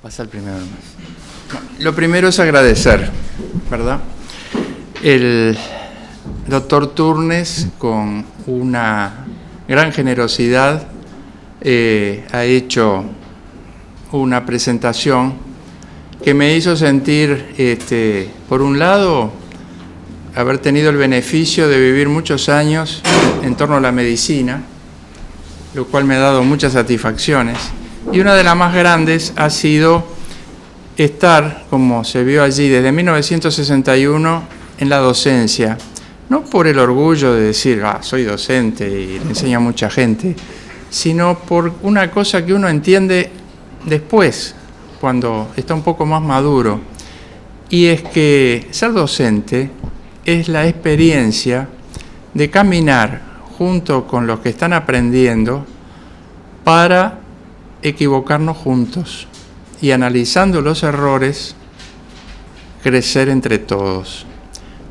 Pasa el primero nomás. Lo primero es agradecer, ¿verdad? El doctor Turnes, con una gran generosidad, ha hecho una presentación que me hizo sentir, por un lado, haber tenido el beneficio de vivir muchos años en torno a la medicina, lo cual me ha dado muchas satisfacciones. Y una de las más grandes ha sido estar, como se vio allí, desde 1961 en la docencia. No por el orgullo de decir, soy docente y le enseño a mucha gente, sino por una cosa que uno entiende después, cuando está un poco más maduro. Y es que ser docente es la experiencia de caminar junto con los que están aprendiendo para equivocarnos juntos y, analizando los errores, crecer entre todos.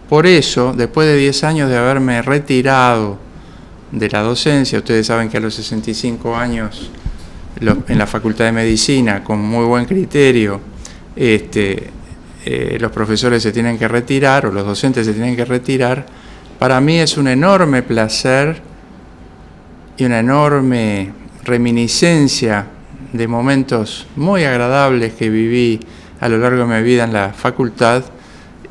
Por eso, después de 10 años de haberme retirado de la docencia, ustedes saben que a los 65 años en la Facultad de Medicina, con muy buen criterio, los profesores se tienen que retirar o los docentes se tienen que retirar. Para mí es un enorme placer y una enorme reminiscencia de momentos muy agradables que viví a lo largo de mi vida en la facultad,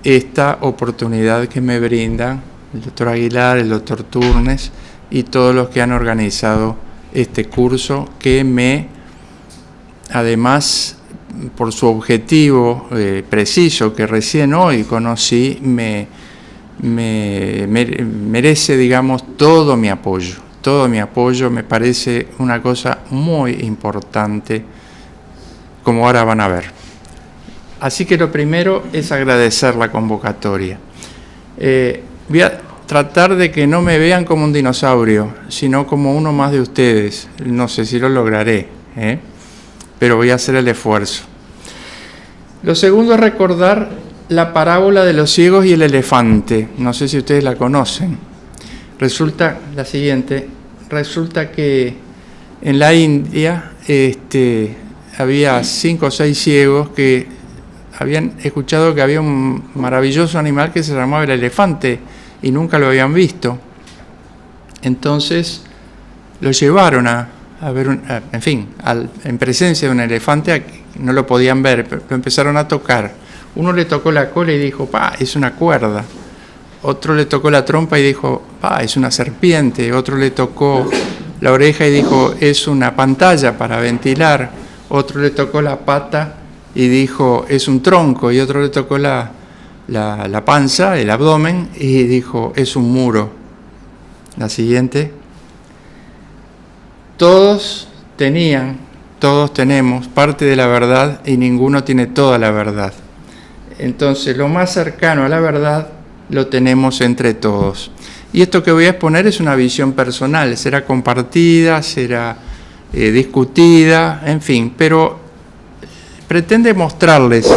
esta oportunidad que me brindan el doctor Aguilar, el doctor Turnes y todos los que han organizado este curso, que además, por su objetivo preciso que recién hoy conocí, merece, digamos, todo mi apoyo. Todo mi apoyo, me parece una cosa muy importante, como ahora van a ver. Así que lo primero es agradecer la convocatoria. Voy a tratar de que no me vean como un dinosaurio, sino como uno más de ustedes. No sé si lo lograré, pero voy a hacer el esfuerzo. Lo segundo es recordar la parábola de los ciegos y el elefante. No sé si ustedes la conocen. Resulta la siguiente: resulta que en la India había 5 o 6 ciegos que habían escuchado que había un maravilloso animal que se llamaba el elefante y nunca lo habían visto. Entonces lo llevaron a ver, en presencia de un elefante. No lo podían ver, pero lo empezaron a tocar. Uno le tocó la cola y dijo, es una cuerda. Otro le tocó la trompa y dijo, es una serpiente. Otro le tocó la oreja y dijo, es una pantalla para ventilar. Otro le tocó la pata y dijo, es un tronco. Y otro le tocó la panza, el abdomen, y dijo, es un muro. La siguiente. Todos tenemos parte de la verdad y ninguno tiene toda la verdad. Entonces, lo más cercano a la verdad lo tenemos entre todos. Y esto que voy a exponer es una visión personal, será compartida, será discutida, pero pretende mostrarles,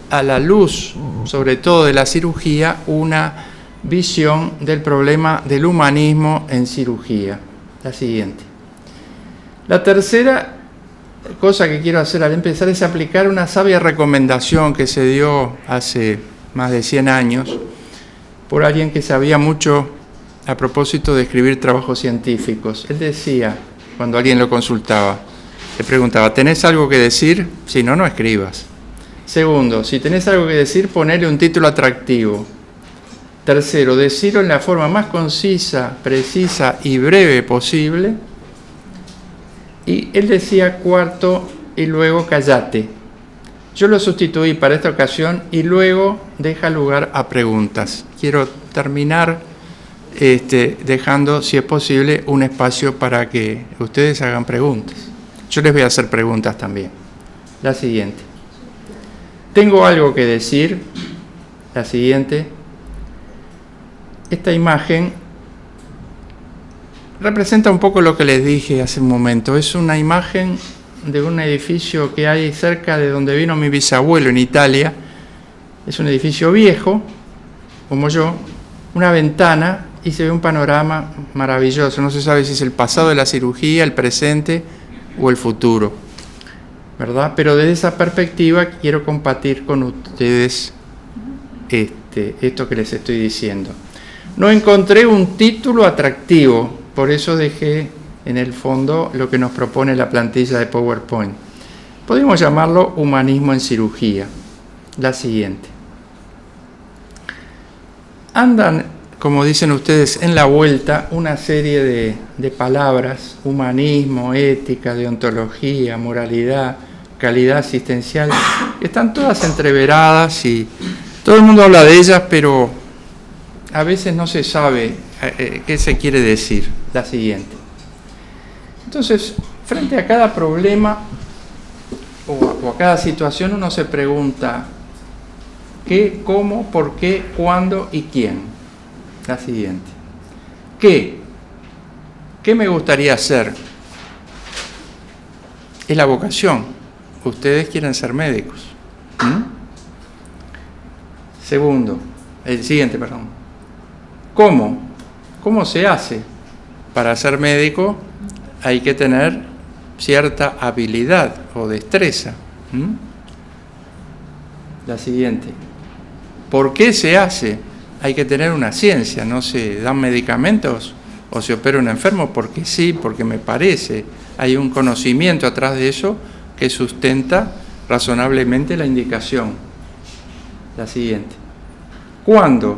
a la luz, sobre todo de la cirugía, una visión del problema del humanismo en cirugía. La siguiente. La tercera cosa que quiero hacer al empezar es aplicar una sabia recomendación que se dio hace más de 100 años por alguien que sabía mucho a propósito de escribir trabajos científicos. Él decía, cuando alguien lo consultaba, le preguntaba, ¿tenés algo que decir? Si no, no escribas. Segundo, si tenés algo que decir, ponele un título atractivo. Tercero, decirlo en la forma más concisa, precisa y breve posible. Y él decía cuarto, y luego callate. Yo lo sustituí para esta ocasión y luego deja lugar a preguntas. Quiero terminar dejando, si es posible, un espacio para que ustedes hagan preguntas. Yo les voy a hacer preguntas también. La siguiente. Tengo algo que decir. La siguiente. Esta imagen representa un poco lo que les dije hace un momento. Es una imagen de un edificio que hay cerca de donde vino mi bisabuelo en Italia. Es un edificio viejo, como yo, una ventana y se ve un panorama maravilloso. No se sabe si es el pasado de la cirugía, el presente o el futuro. ¿verdad? Pero desde esa perspectiva quiero compartir con ustedes esto que les estoy diciendo. No encontré un título atractivo, por eso dejé en el fondo lo que nos propone la plantilla de PowerPoint. Podemos llamarlo humanismo en cirugía. La siguiente. Andan, como dicen ustedes, en la vuelta una serie de palabras: humanismo, ética, deontología, moralidad, calidad asistencial, que están todas entreveradas y todo el mundo habla de ellas, pero a veces no se sabe qué se quiere decir. La siguiente. Entonces, frente a cada problema o a cada situación, uno se pregunta: ¿qué, cómo, por qué, cuándo y quién? La siguiente. ¿Qué? ¿Qué me gustaría hacer? Es la vocación. Ustedes quieren ser médicos. Segundo, el siguiente, perdón. ¿Cómo? ¿Cómo se hace? Para ser médico hay que tener cierta habilidad o destreza. La siguiente. ¿Por qué se hace? Hay que tener una ciencia, no se dan medicamentos o se opera un enfermo porque sí, porque me parece. Hay un conocimiento atrás de eso que sustenta razonablemente la indicación. La siguiente. ¿Cuándo?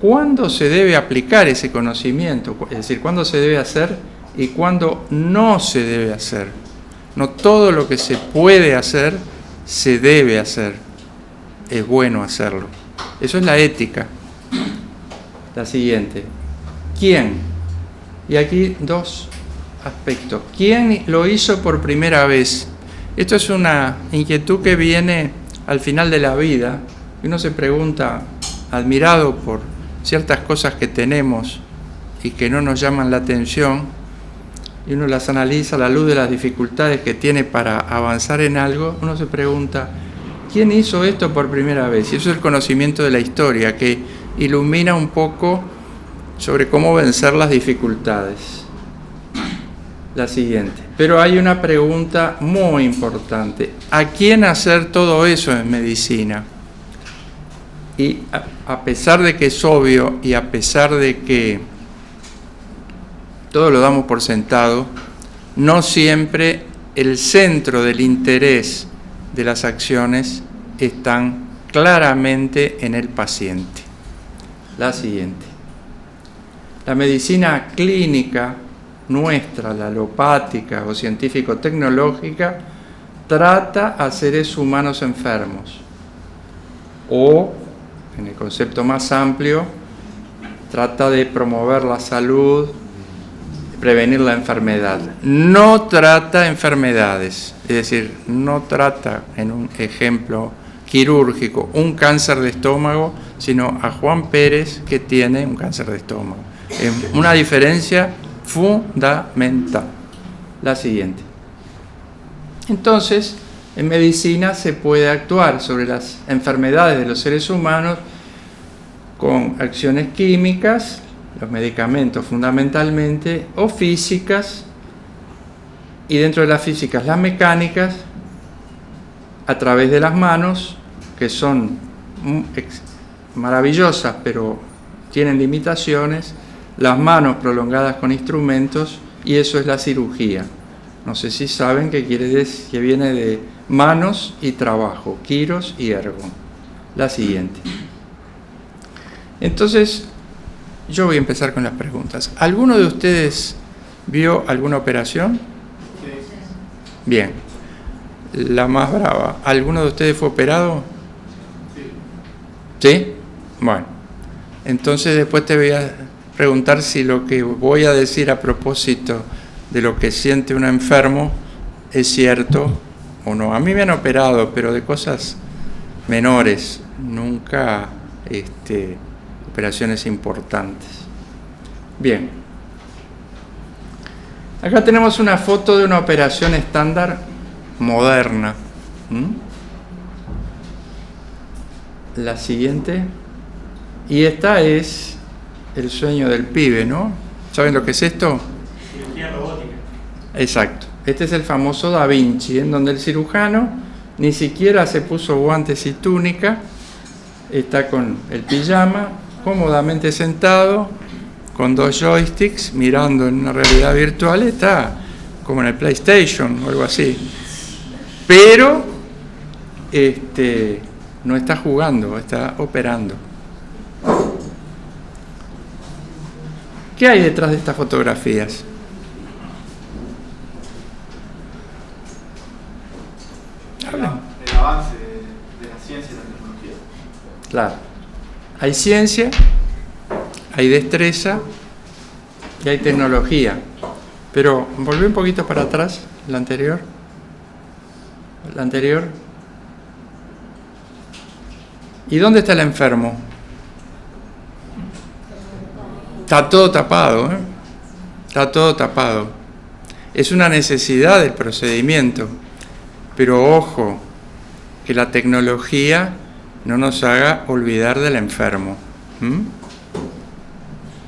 ¿Cuándo se debe aplicar ese conocimiento? Es decir, ¿cuándo se debe hacer y cuándo no se debe hacer? No todo lo que se puede hacer se debe hacer. Es bueno hacerlo. Eso es la ética. La siguiente. ¿Quién? Y aquí dos aspectos. ¿Quién lo hizo por primera vez? Esto es una inquietud que viene al final de la vida. Uno se pregunta, admirado por ciertas cosas que tenemos y que no nos llaman la atención, y uno las analiza a la luz de las dificultades que tiene para avanzar en algo, uno se pregunta, ¿quién hizo esto por primera vez? Y eso es el conocimiento de la historia, que ilumina un poco sobre cómo vencer las dificultades. La siguiente. Pero hay una pregunta muy importante. ¿A quién hacer todo eso en medicina? Y a pesar de que es obvio y a pesar de que todo lo damos por sentado, no siempre el centro del interés de las acciones están claramente en el paciente. La siguiente. La medicina clínica nuestra, la alopática o científico-tecnológica, trata a seres humanos enfermos. O, en el concepto más amplio, trata de promover la salud, prevenir la enfermedad. No trata enfermedades, es decir, no trata, en un ejemplo quirúrgico, un cáncer de estómago, sino a Juan Pérez que tiene un cáncer de estómago. Es una diferencia fundamental. La siguiente. Entonces, en medicina se puede actuar sobre las enfermedades de los seres humanos con acciones químicas, los medicamentos fundamentalmente, o físicas, y dentro de las físicas las mecánicas, a través de las manos, que son maravillosas, pero tienen limitaciones, las manos prolongadas con instrumentos, y eso es la cirugía. No sé si saben que quiere decir que viene de manos y trabajo, kiros y ergo. La siguiente. Entonces, yo voy a empezar con las preguntas. ¿Alguno de ustedes vio alguna operación? Sí. Bien. La más brava. ¿Alguno de ustedes fue operado? Sí. ¿Sí? Bueno. Entonces después te voy a preguntar si lo que voy a decir a propósito de lo que siente un enfermo es cierto o no. A mí me han operado, pero de cosas menores, nunca operaciones importantes. Bien. Acá tenemos una foto de una operación estándar moderna. La siguiente. Y esta es el sueño del pibe, ¿no? ¿Saben lo que es esto? Cirugía robótica. Exacto. Este es el famoso Da Vinci, en donde el cirujano ni siquiera se puso guantes y túnica, está con el pijama, cómodamente sentado, con 2 joysticks, mirando en una realidad virtual, está como en el PlayStation o algo así. Pero no está jugando, está operando. ¿Qué hay detrás de estas fotografías? El avance de la ciencia y la tecnología. Claro. Hay ciencia, hay destreza y hay tecnología. Pero volví un poquito para atrás, la anterior. La anterior. ¿Y dónde está el enfermo? Está todo tapado, ¿eh? Está todo tapado. Es una necesidad del procedimiento. Pero ojo, que la tecnología no nos haga olvidar del enfermo.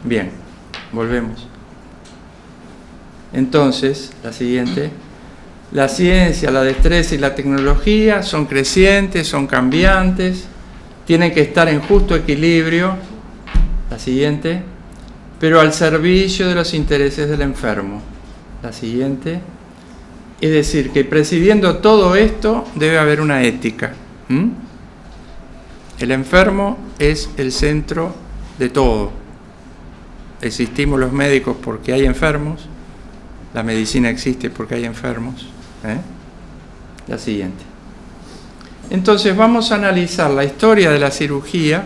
Bien, volvemos. Entonces, la siguiente. La ciencia, la destreza y la tecnología son crecientes, son cambiantes, tienen que estar en justo equilibrio. La siguiente. Pero al servicio de los intereses del enfermo. La siguiente. Es decir, que presidiendo todo esto debe haber una ética. El enfermo es el centro de todo. Existimos los médicos porque hay enfermos. La medicina existe porque hay enfermos. La siguiente. Entonces vamos a analizar la historia de la cirugía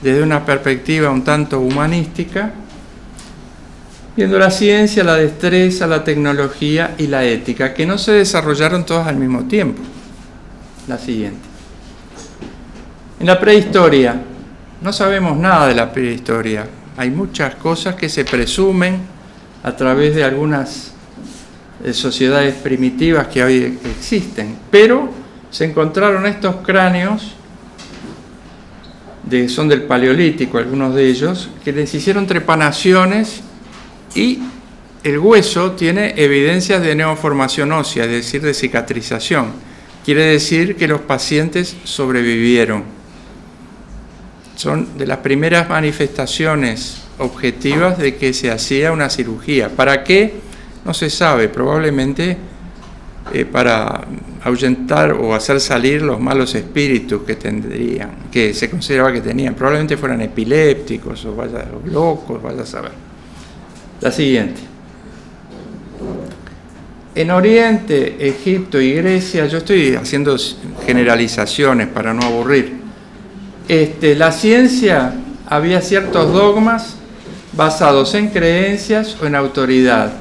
desde una perspectiva un tanto humanística, viendo la ciencia, la destreza, la tecnología y la ética, que no se desarrollaron todas al mismo tiempo. La siguiente. En la prehistoria, no sabemos nada de la prehistoria. Hay muchas cosas que se presumen a través de algunas sociedades primitivas que hoy existen, pero se encontraron estos cráneos, son del Paleolítico, algunos de ellos, que les hicieron trepanaciones y el hueso tiene evidencias de neoformación ósea, es decir, de cicatrización. Quiere decir que los pacientes sobrevivieron. Son de las primeras manifestaciones objetivas de que se hacía una cirugía. ¿Para qué? No se sabe, probablemente para ahuyentar o hacer salir los malos espíritus que se consideraba que tenían. Probablemente fueran epilépticos o locos, vaya a saber. La siguiente. En Oriente, Egipto y Grecia, yo estoy haciendo generalizaciones para no aburrir. La ciencia, había ciertos dogmas basados en creencias o en autoridad.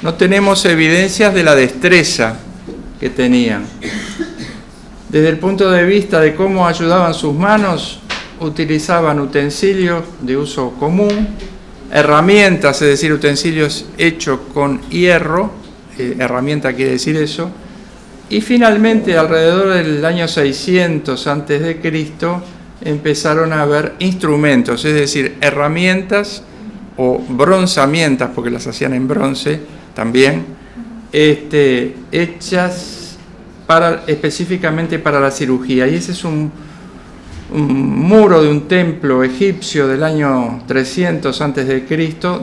No tenemos evidencias de la destreza que tenían. Desde el punto de vista de cómo ayudaban sus manos, utilizaban utensilios de uso común, herramientas, es decir, utensilios hechos con hierro, herramienta quiere decir eso, y finalmente alrededor del año 600 a.C. empezaron a haber instrumentos, es decir, herramientas o bronzamientas, porque las hacían en bronce también, hechas específicamente para la cirugía. Y ese es un muro de un templo egipcio del año 300 a.C.,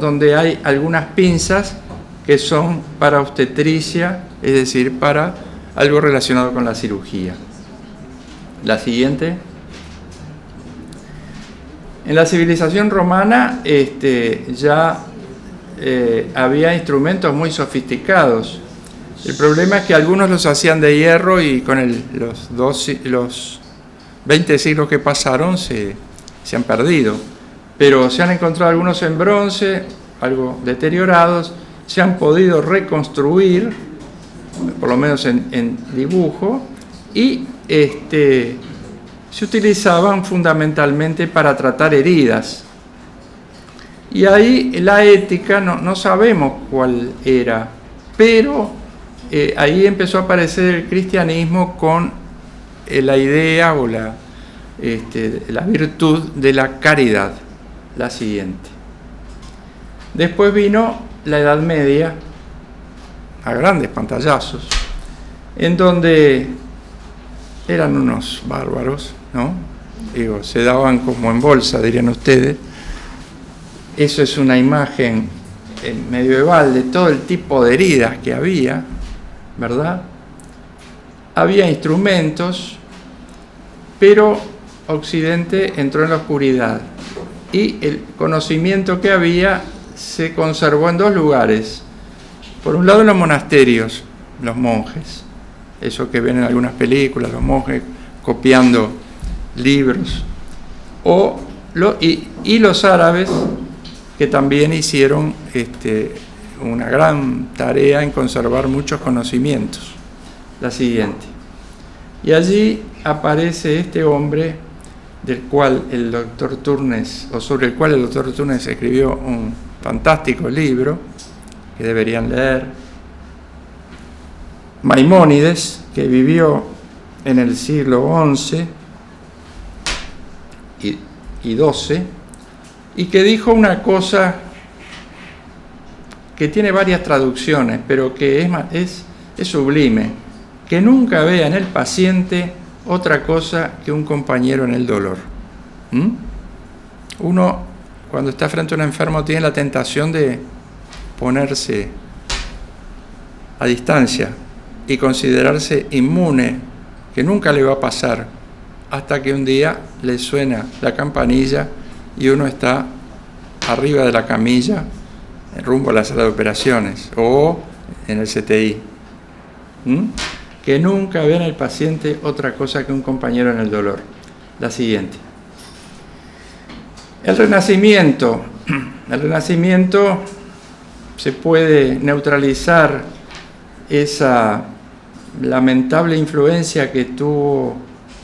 donde hay algunas pinzas que son para obstetricia, es decir, para algo relacionado con la cirugía. La siguiente. En la civilización romana ya había instrumentos muy sofisticados. El problema es que algunos los hacían de hierro y con los 20 siglos que pasaron se han perdido. Pero se han encontrado algunos en bronce, algo deteriorados, se han podido reconstruir, por lo menos en dibujo, y se utilizaban fundamentalmente para tratar heridas. Y ahí la ética no sabemos cuál era, pero ahí empezó a aparecer el cristianismo con la idea o la virtud de la caridad. La siguiente. Después vino la Edad Media, a grandes pantallazos, en donde eran unos bárbaros, ¿no? Digo, se daban como en bolsa, dirían ustedes. Eso es una imagen medieval de todo el tipo de heridas que había, ¿verdad? Había instrumentos, pero Occidente entró en la oscuridad y el conocimiento que había se conservó en dos lugares. Por un lado, en los monasterios, los monjes, eso que ven en algunas películas, los monjes copiando libros, y los árabes, que también hicieron una gran tarea en conservar muchos conocimientos. La siguiente. Y allí aparece este hombre del cual el doctor Turnes, o sobre el cual el doctor Turnes escribió un fantástico libro que deberían leer, Maimónides, que vivió en el siglo XI y XII, y que dijo una cosa que tiene varias traducciones, pero que es sublime, que nunca vea en el paciente otra cosa que un compañero en el dolor. Uno, cuando está frente a un enfermo, tiene la tentación de ponerse a distancia y considerarse inmune, que nunca le va a pasar, hasta que un día le suena la campanilla y uno está arriba de la camilla, rumbo a la sala de operaciones o en el CTI. Que nunca ve en el paciente otra cosa que un compañero en el dolor. La siguiente. El Renacimiento se puede neutralizar esa lamentable influencia que tuvo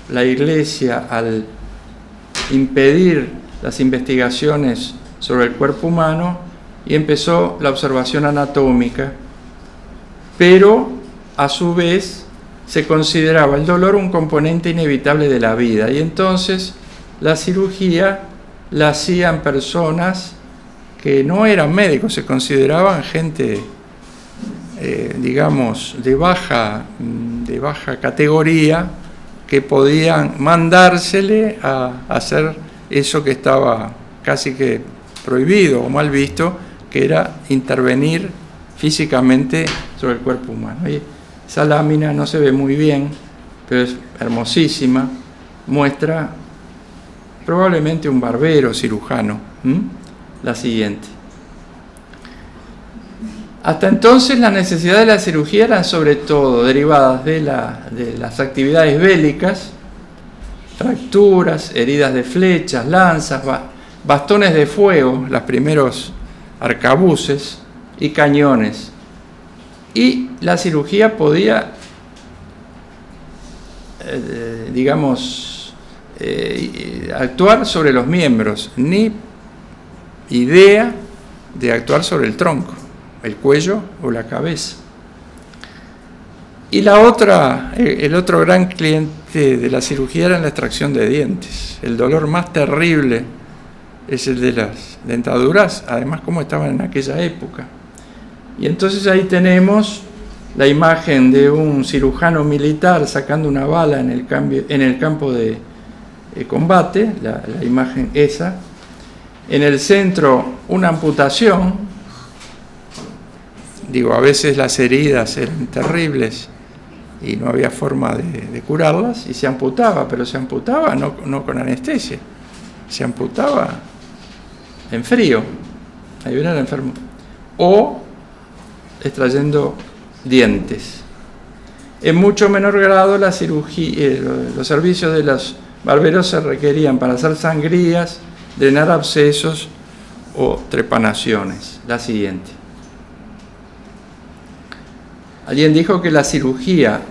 la Iglesia al impedir las investigaciones sobre el cuerpo humano y empezó la observación anatómica, pero a su vez se consideraba el dolor un componente inevitable de la vida y entonces la cirugía la hacían personas que no eran médicos, se consideraban gente, digamos, de baja categoría, que podían mandársele a hacer eso que estaba casi que prohibido o mal visto, que era intervenir físicamente sobre el cuerpo humano. Y esa lámina no se ve muy bien, pero es hermosísima, muestra probablemente un barbero cirujano. La siguiente. Hasta entonces las necesidades de la cirugía eran sobre todo derivadas de las actividades bélicas, fracturas, heridas de flechas, lanzas, bastones de fuego, los primeros arcabuces y cañones. Y la cirugía podía, actuar sobre los miembros, ni idea de actuar sobre el tronco, el cuello o la cabeza. Y el otro gran cliente de la cirugía era la extracción de dientes. El dolor más terrible es el de las dentaduras, además como estaban en aquella época. Y entonces ahí tenemos la imagen de un cirujano militar sacando una bala en el campo de combate, la imagen esa. En el centro una amputación. A veces las heridas eran terribles y no había forma de curarlas y se amputaba, pero se amputaba no con anestesia, se amputaba en frío, ahí viene el enfermo, o extrayendo dientes. En mucho menor grado la cirugía, los servicios de los barberos se requerían para hacer sangrías, drenar abscesos o trepanaciones. La siguiente. Alguien dijo que la cirugía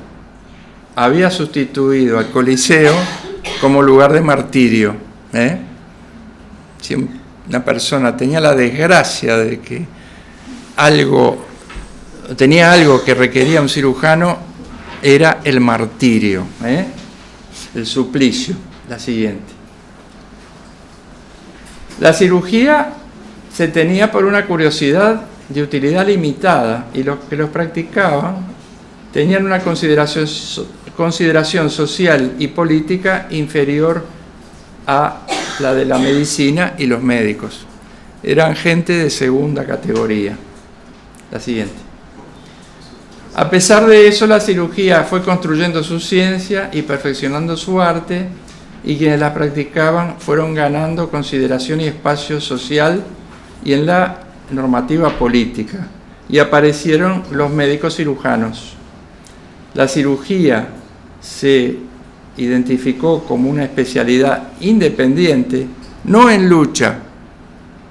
había sustituido al Coliseo como lugar de martirio. Si una persona tenía la desgracia de que tenía algo que requería un cirujano, era el martirio, el suplicio. La siguiente. La cirugía se tenía por una curiosidad de utilidad limitada y los que los practicaban tenían una consideración social y política inferior a la de la medicina y los médicos. Eran gente de segunda categoría. La siguiente. A pesar de eso, la cirugía fue construyendo su ciencia y perfeccionando su arte, y quienes la practicaban fueron ganando consideración y espacio social y en la normativa política, y aparecieron los médicos cirujanos. La cirugía se identificó como una especialidad independiente, no en lucha,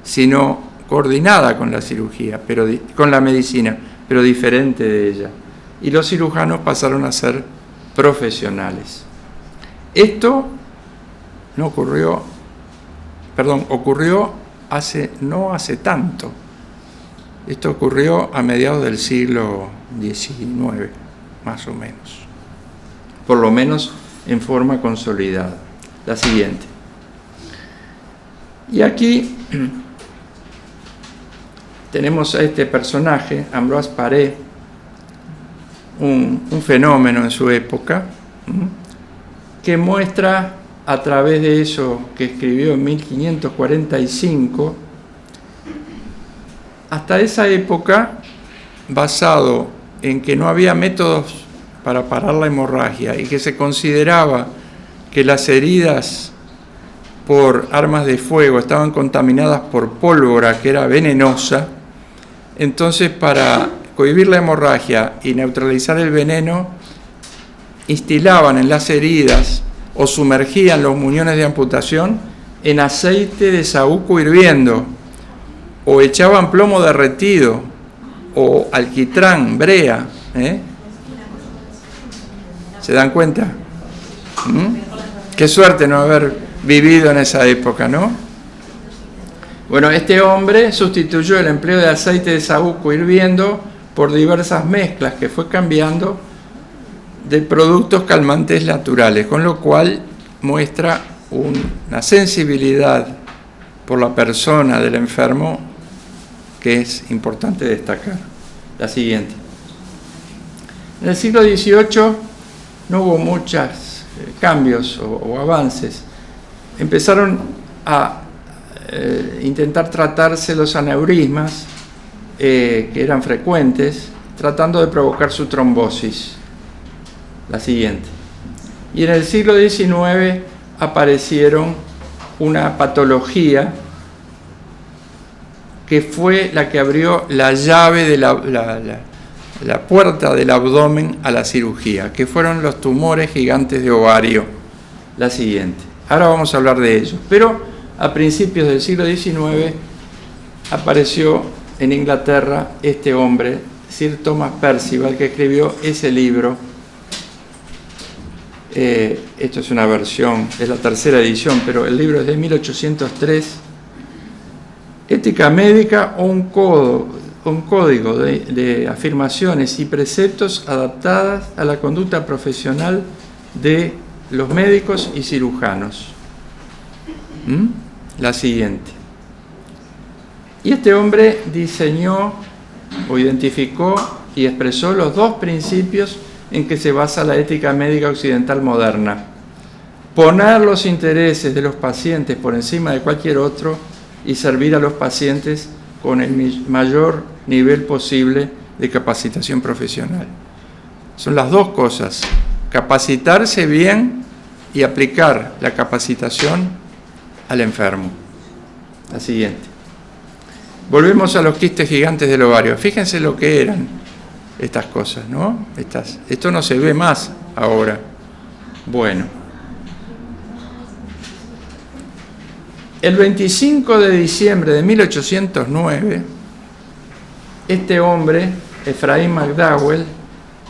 sino coordinada con la cirugía, con la medicina, pero diferente de ella. Y los cirujanos pasaron a ser profesionales. Esto ocurrió no hace tanto. Esto ocurrió a mediados del siglo XIX, más o menos. Por lo menos en forma consolidada. La siguiente. Y aquí tenemos a este personaje, Ambroise Paré, un fenómeno en su época, que muestra a través de eso que escribió en 1545, hasta esa época, basado en que no había métodos para parar la hemorragia y que se consideraba que las heridas por armas de fuego estaban contaminadas por pólvora que era venenosa. Entonces, para cohibir la hemorragia y neutralizar el veneno, instilaban en las heridas o sumergían los muñones de amputación en aceite de saúco hirviendo, o echaban plomo derretido, o alquitrán, brea. ¿Se dan cuenta? Qué suerte no haber vivido en esa época, ¿no? Bueno, este hombre sustituyó el empleo de aceite de saúco hirviendo por diversas mezclas que fue cambiando de productos calmantes naturales, con lo cual muestra una sensibilidad por la persona del enfermo que es importante destacar. La siguiente. En el siglo XVIII no hubo muchos cambios o avances. Empezaron a intentar tratarse los aneurismas, que eran frecuentes, tratando de provocar su trombosis. La siguiente. Y en el siglo XIX aparecieron una patología que fue la que abrió la llave de la puerta del abdomen a la cirugía, que fueron los tumores gigantes de ovario. La siguiente. Ahora vamos a hablar de ellos. Pero a principios del siglo XIX apareció en Inglaterra este hombre, Sir Thomas Percival, que escribió ese libro. Esto es una versión, es la tercera edición, pero el libro es de 1803. Ética médica o un código de afirmaciones y preceptos adaptadas a la conducta profesional de los médicos y cirujanos. La siguiente. Y este hombre diseñó o identificó y expresó los dos principios en que se basa la ética médica occidental moderna: poner los intereses de los pacientes por encima de cualquier otro y servir a los pacientes con el mayor nivel posible de capacitación profesional. Son las dos cosas: capacitarse bien y aplicar la capacitación al enfermo. La siguiente. Volvemos a los quistes gigantes del ovario. Fíjense lo que eran estas cosas, ¿no? Esto no se ve más ahora. Bueno. El 25 de diciembre de 1809, este hombre, Ephraim McDowell,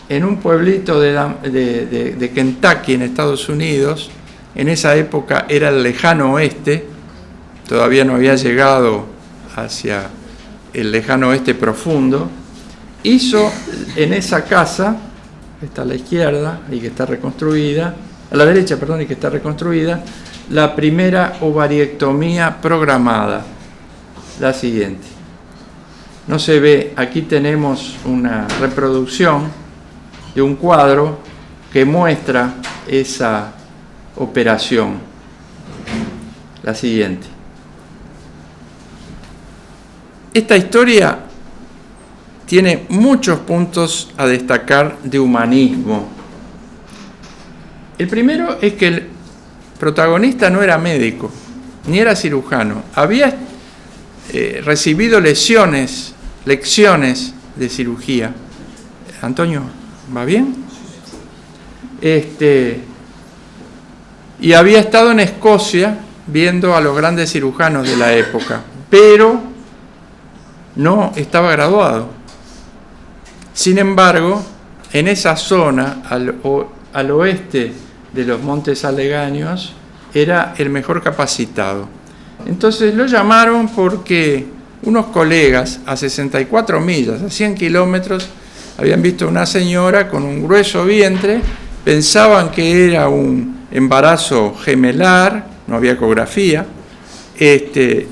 en un pueblito de Kentucky, en Estados Unidos, en esa época era el lejano oeste, todavía no había llegado hacia el lejano oeste profundo, hizo en esa casa, que está a la izquierda y que está reconstruida, a la derecha, perdón, y que está reconstruida, la primera ovariectomía programada. La siguiente. no se ve, aquí tenemos una reproducción de un cuadro que muestra esa operación. La siguiente. Esta historia tiene muchos puntos a destacar de humanismo. El primero es que el protagonista no era médico, ni era cirujano. Había recibido lecciones de cirugía. Antonio, ¿va bien? Y había estado en Escocia viendo a los grandes cirujanos de la época, pero no estaba graduado. Sin embargo, en esa zona, al oeste de los Montes Aleghanios, era el mejor capacitado. Entonces lo llamaron porque unos colegas a 64 millas, a 100 kilómetros, habían visto a una señora con un grueso vientre, pensaban que era un embarazo gemelar, no había ecografía,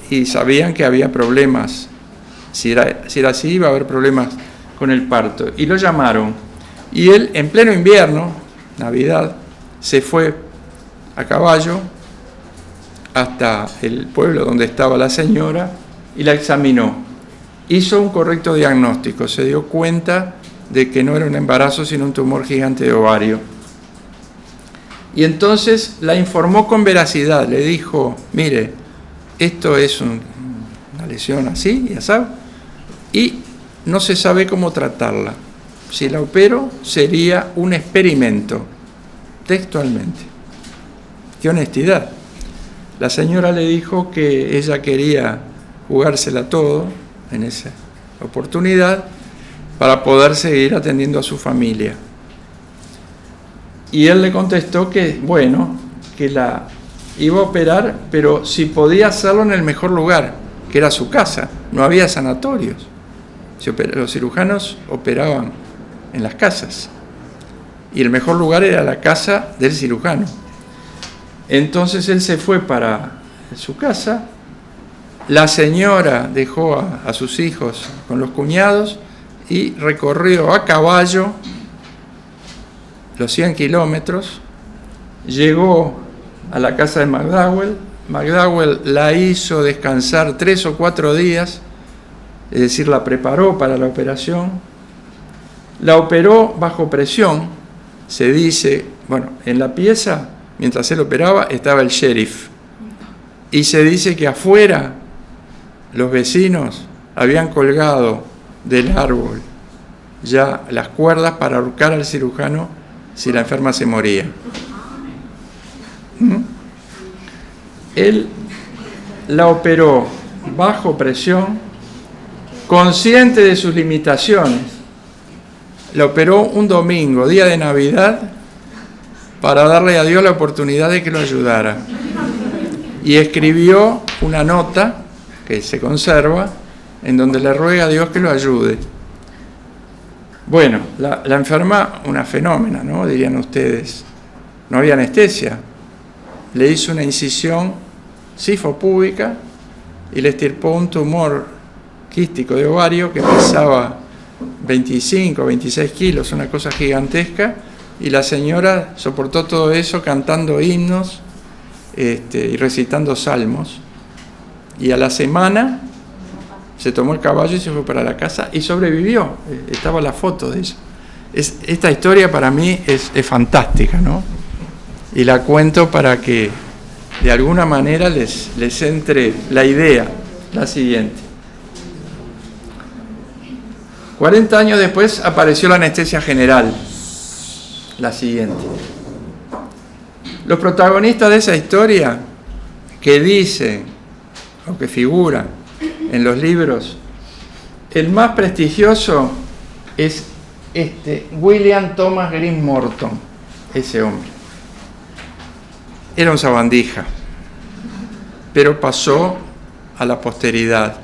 y sabían que había problemas, si era así iba a haber problemas con el parto, y lo llamaron. Y él, en pleno invierno, Navidad, se fue a caballo hasta el pueblo donde estaba la señora y la examinó. Hizo un correcto diagnóstico, se dio cuenta de que no era un embarazo, sino un tumor gigante de ovario. Y entonces la informó con veracidad, le dijo, mire, esto es una lesión así y así, y no se sabe cómo tratarla. Si la opero, sería un experimento, textualmente. ¡Qué honestidad! La señora le dijo que ella quería jugársela todo en esa oportunidad para poder seguir atendiendo a su familia. Y él le contestó que, bueno, que la iba a operar, pero si podía hacerlo en el mejor lugar, que era su casa. No había sanatorios. Los cirujanos operaban en las casas. Y el mejor lugar era la casa del cirujano. Entonces él se fue para su casa. La señora dejó a sus hijos con los cuñados y recorrió a caballo los 100 kilómetros. Llegó a la casa de McDowell. McDowell la hizo descansar 3 o 4 días, es decir, la preparó para la operación. La operó bajo presión. Se dice, bueno, en la pieza, mientras él operaba, estaba el sheriff. Y se dice que afuera los vecinos habían colgado del árbol ya las cuerdas para ahorcar al cirujano si la enferma se moría. Él la operó bajo presión, consciente de sus limitaciones. La operó un domingo, día de Navidad, para darle a Dios la oportunidad de que lo ayudara. Y escribió una nota que se conserva, en donde le ruega a Dios que lo ayude. Bueno, la enferma, una fenómena, ¿no? Dirían ustedes. No había anestesia. Le hizo una incisión sifopúbica y le extirpó un tumor quístico de ovario que pesaba 25, 26 kilos, una cosa gigantesca, y la señora soportó todo eso cantando himnos y recitando salmos. Y a la semana se tomó el caballo y se fue para la casa y sobrevivió. Estaba la foto de eso. Esta historia para mí es fantástica, ¿no? Y la cuento para que de alguna manera les entre la idea, la siguiente. 40 años después apareció la anestesia general, la siguiente. Los protagonistas de esa historia que dicen, o que figura en los libros, el más prestigioso es William Thomas Green Morton, ese hombre. Era un sabandija, pero pasó a la posteridad,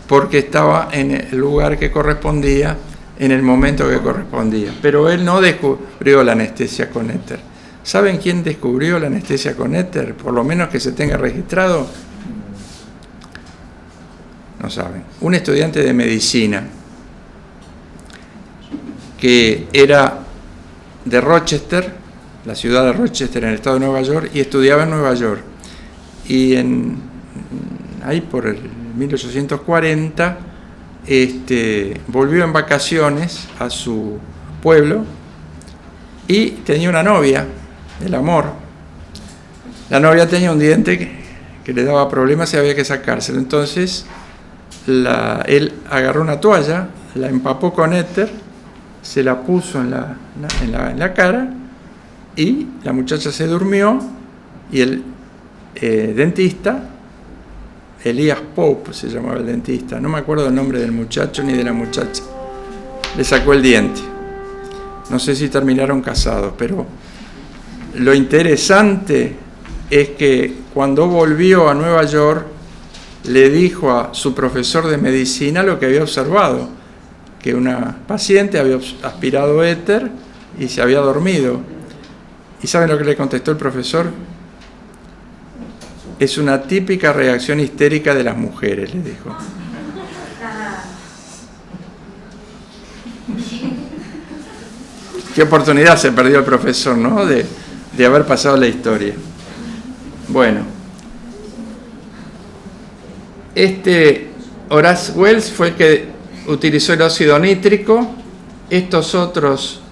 porque estaba en el lugar que correspondía, en el momento que correspondía. Pero él no descubrió la anestesia con éter. ¿Saben quién descubrió la anestesia con éter? Por lo menos que se tenga registrado. no saben. Un estudiante de medicina que era de Rochester, la ciudad de Rochester en el estado de Nueva York, y estudiaba en Nueva York. Y ahí por el 1840 volvió en vacaciones a su pueblo y tenía una novia, el amor. La novia tenía un diente que le daba problemas y había que sacárselo. Entonces él agarró una toalla, la empapó con éter, se la puso en la cara y la muchacha se durmió y el dentista, Elías Pope se llamaba el dentista, no me acuerdo el nombre del muchacho ni de la muchacha, le sacó el diente. No sé si terminaron casados, pero lo interesante es que cuando volvió a Nueva York le dijo a su profesor de medicina lo que había observado, que una paciente había aspirado éter y se había dormido. ¿Y saben lo que le contestó el profesor? Es una típica reacción histérica de las mujeres, le dijo. Qué oportunidad se perdió el profesor, ¿no? De haber pasado la historia. Bueno, Horace Wells fue el que utilizó el óxido nítrico, estos otros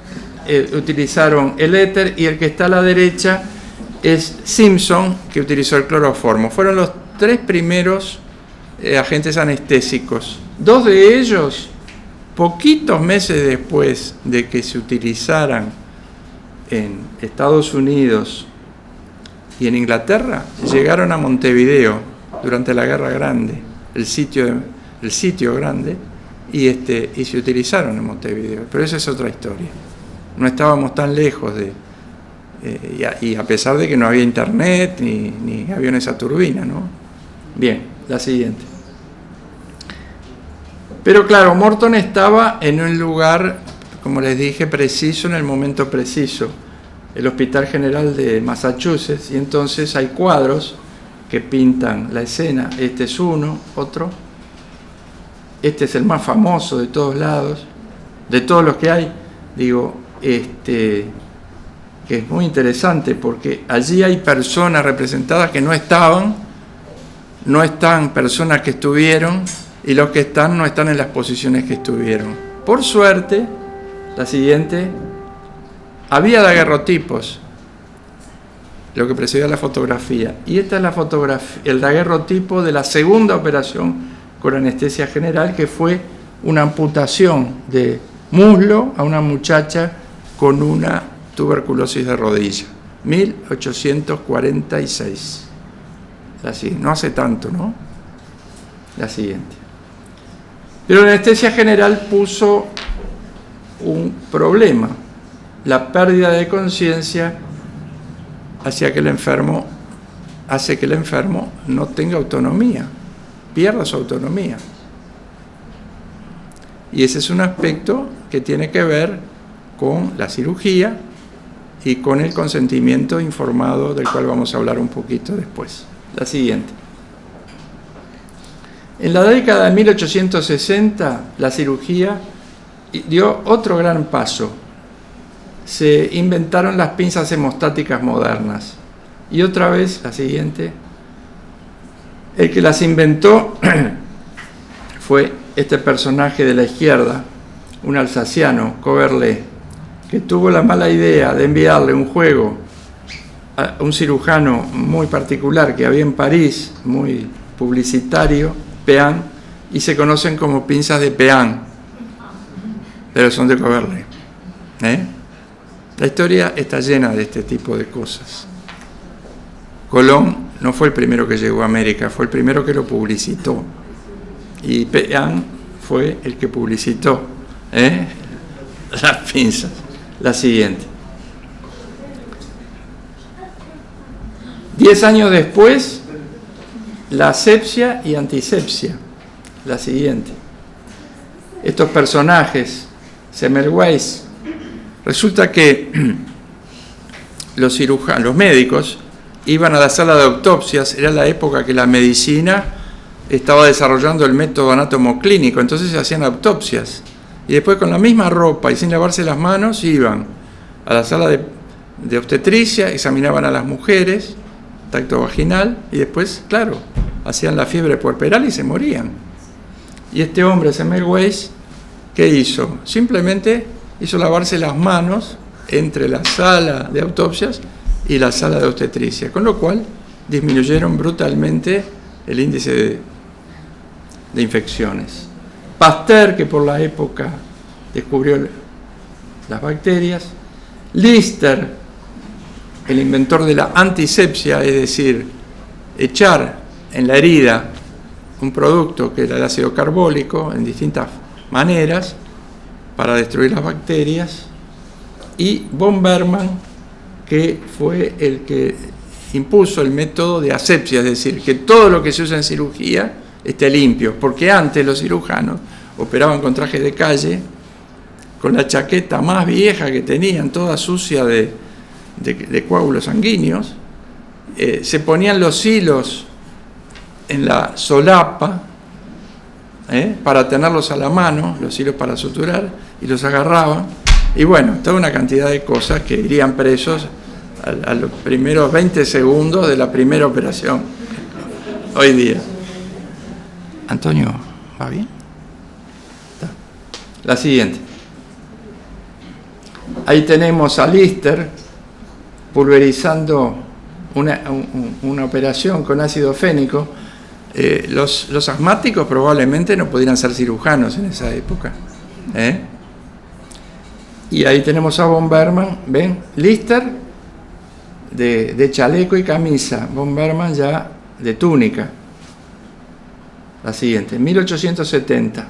utilizaron el éter, y el que está a la derecha es Simpson, que utilizó el cloroformo. Fueron los 3 primeros agentes anestésicos. 2 de ellos, poquitos meses después de que se utilizaran en Estados Unidos y en Inglaterra, llegaron a Montevideo durante la Guerra Grande, el sitio grande, y se utilizaron en Montevideo. Pero esa es otra historia. No estábamos tan lejos y a pesar de que no había internet ni aviones a turbina, ¿no? Bien, la siguiente. Pero claro, Morton estaba en un lugar, como les dije, preciso, en el momento preciso, el Hospital General de Massachusetts, y entonces hay cuadros que pintan la escena. Este es uno, otro. Este es el más famoso de todos lados, de todos los que hay, digo, que es muy interesante porque allí hay personas representadas que no están personas que estuvieron, y los que están no están en las posiciones que estuvieron. Por suerte, la siguiente, había daguerrotipos, lo que precedía la fotografía, y esta es la fotografía, el daguerrotipo de la segunda operación con anestesia general, que fue una amputación de muslo a una muchacha con una tuberculosis de rodilla, 1846. No hace tanto, ¿no? La siguiente. Pero la anestesia general puso un problema. La pérdida de conciencia hace que el enfermo no tenga autonomía, pierda su autonomía. Y ese es un aspecto que tiene que ver con la cirugía y con el consentimiento informado, del cual vamos a hablar un poquito después. La siguiente. En la década de 1860, la cirugía dio otro gran paso. Se inventaron las pinzas hemostáticas modernas. Y otra vez, la siguiente, el que las inventó fue este personaje de la izquierda, un alsaciano, Coverlé, que tuvo la mala idea de enviarle un juego a un cirujano muy particular que había en París, muy publicitario, Pean, y se conocen como pinzas de Pean, pero son de Coverlé. La historia está llena de este tipo de cosas. Colón no fue el primero que llegó a América, fue el primero que lo publicitó. Y Pean fue el que publicitó las pinzas. La siguiente. 10 años después, la asepsia y antisepsia. La siguiente. Estos personajes, Semmelweis, resulta que los cirujanos, los médicos, iban a la sala de autopsias. Era la época que la medicina estaba desarrollando el método anatomoclínico, entonces se hacían autopsias. Y después con la misma ropa y sin lavarse las manos iban a la sala de obstetricia, examinaban a las mujeres, tacto vaginal, y después, claro, hacían la fiebre puerperal y se morían. Y este hombre, Semmelweis, ¿qué hizo? Simplemente hizo lavarse las manos entre la sala de autopsias y la sala de obstetricia, con lo cual disminuyeron brutalmente el índice de infecciones. Pasteur, que por la época descubrió las bacterias. Lister, el inventor de la antisepsia, es decir, echar en la herida un producto que era el ácido carbólico en distintas maneras para destruir las bacterias. Y von Berman, que fue el que impuso el método de asepsia, es decir, que todo lo que se usa en cirugía esté limpio, porque antes los cirujanos operaban con traje de calle, con la chaqueta más vieja que tenían, toda sucia de coágulos sanguíneos, se ponían los hilos en la solapa para tenerlos a la mano, los hilos para suturar, y los agarraban, y bueno, toda una cantidad de cosas que irían presos a los primeros 20 segundos de la primera operación hoy día. Antonio, ¿va bien? Está. La siguiente. Ahí tenemos a Lister pulverizando una operación con ácido fénico. Los asmáticos probablemente no pudieran ser cirujanos en esa época. Y ahí tenemos a von Berman, ¿ven? Lister de chaleco y camisa, von Berman ya de túnica. La siguiente, 1870.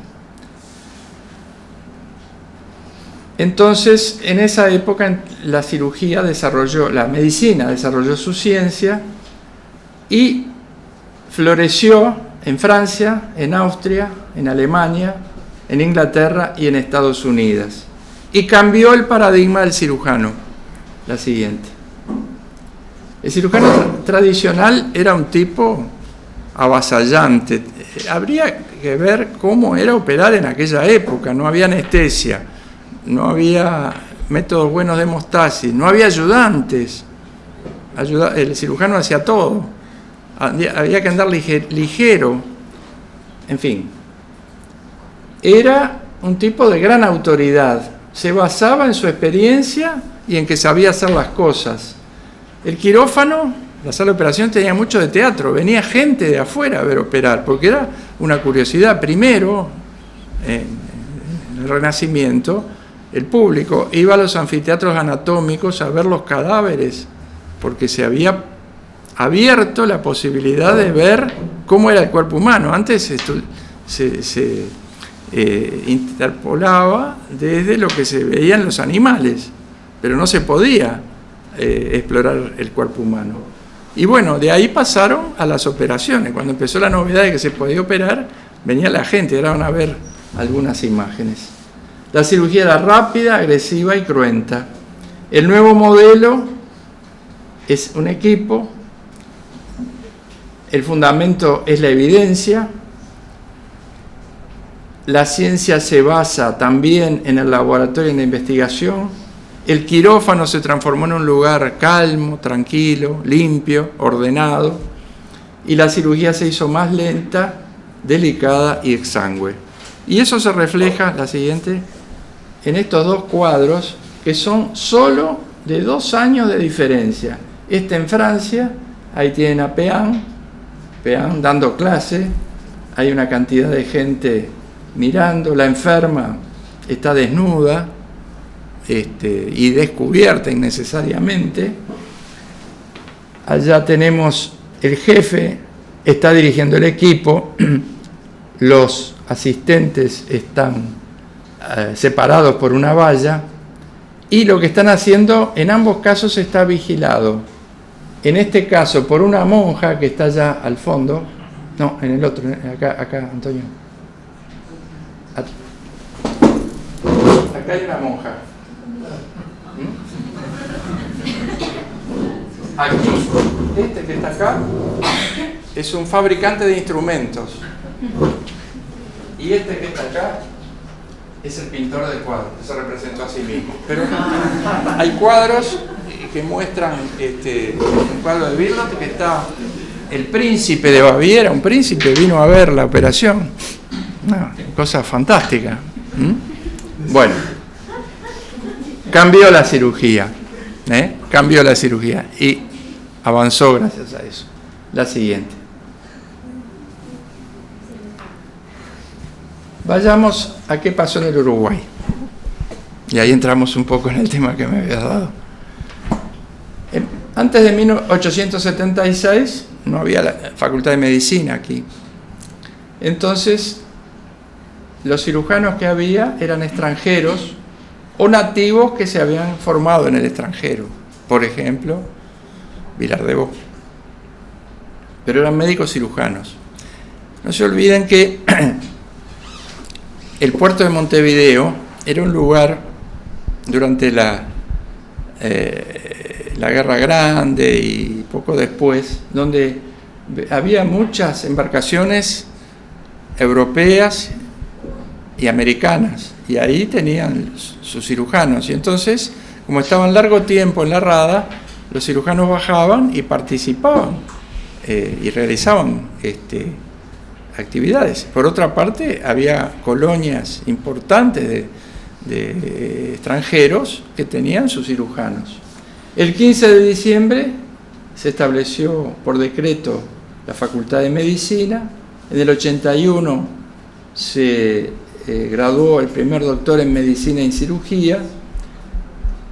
Entonces, en esa época la cirugía desarrolló, la medicina desarrolló su ciencia y floreció en Francia, en Austria, en Alemania, en Inglaterra y en Estados Unidos. Y cambió el paradigma del cirujano. La siguiente. El cirujano tradicional era un tipo avasallante. Habría que ver cómo era operar en aquella época. No había anestesia, no había métodos buenos de hemostasis, no había ayudantes. El cirujano hacía todo. Había que andar ligero. En fin. Era un tipo de gran autoridad. Se basaba en su experiencia y en que sabía hacer las cosas. El quirófano, la sala de operación, tenía mucho de teatro. Venía gente de afuera a ver operar, porque era una curiosidad. Primero, en el Renacimiento, el público iba a los anfiteatros anatómicos a ver los cadáveres, porque se había abierto la posibilidad de ver cómo era el cuerpo humano. Antes se interpolaba desde lo que se veía en los animales, pero no se podía explorar el cuerpo humano. Y bueno, de ahí pasaron a las operaciones. Cuando empezó la novedad de que se podía operar, venía la gente, ahora van a ver algunas imágenes. La cirugía era rápida, agresiva y cruenta. El nuevo modelo es un equipo, el fundamento es la evidencia. La ciencia se basa también en el laboratorio y en la investigación. El quirófano se transformó en un lugar calmo, tranquilo, limpio, ordenado. Y la cirugía se hizo más lenta, delicada y exangüe. Y eso se refleja, la siguiente, en estos dos cuadros que son solo de 2 años de diferencia. Este en Francia, ahí tienen a Pean dando clase, hay una cantidad de gente mirando, la enferma está desnuda y descubierta innecesariamente. Allá tenemos el jefe, está dirigiendo el equipo, los asistentes están separados por una valla y lo que están haciendo en ambos casos está vigilado. En este caso por una monja que está allá al fondo, no, en el otro, acá Antonio. Acá hay una monja. Aquí, este que está acá, es un fabricante de instrumentos. Y este que está acá es el pintor de cuadros, que se representó a sí mismo. Pero hay cuadros que muestran un cuadro de Birlot que está el príncipe de Baviera, un príncipe vino a ver la operación. Una cosa fantástica. Bueno, cambió la cirugía, cambió la cirugía y avanzó gracias a eso. La siguiente. Vayamos a qué pasó en el Uruguay. Y ahí entramos un poco en el tema que me habías dado. Antes de 1876 no había la Facultad de Medicina aquí. Entonces, los cirujanos que había eran extranjeros o nativos que se habían formado en el extranjero. Por ejemplo, Vilar de Bo. Pero eran médicos cirujanos. No se olviden que el puerto de Montevideo era un lugar durante la Guerra Grande y poco después, donde había muchas embarcaciones europeas y americanas, y ahí tenían sus cirujanos. Y entonces, como estaban largo tiempo en la rada, los cirujanos bajaban y participaban y realizaban actividades. Por otra parte, había colonias importantes de extranjeros que tenían sus cirujanos. El 15 de diciembre se estableció por decreto la Facultad de Medicina. En el 81 se graduó el primer doctor en Medicina y Cirugía,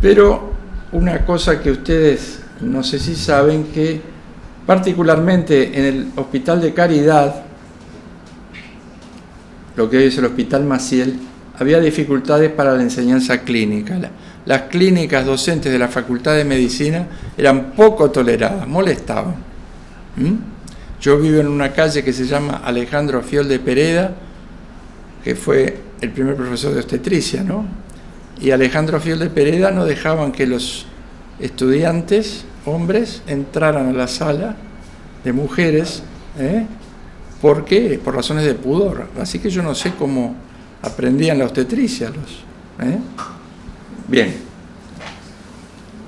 pero una cosa que ustedes no sé si saben, que particularmente en el Hospital de Caridad, lo que hoy es el Hospital Maciel, había dificultades para la enseñanza clínica. Las clínicas docentes de la Facultad de Medicina eran poco toleradas, molestaban. Yo vivo en una calle que se llama Alejandro Fiol de Pereda, que fue el primer profesor de obstetricia, ¿no? Y Alejandro Fiol de Pereda no dejaban que los estudiantes, hombres, entraran a la sala de mujeres, ¿por qué? Por razones de pudor. Así que yo no sé cómo aprendían la obstetricia los. Bien.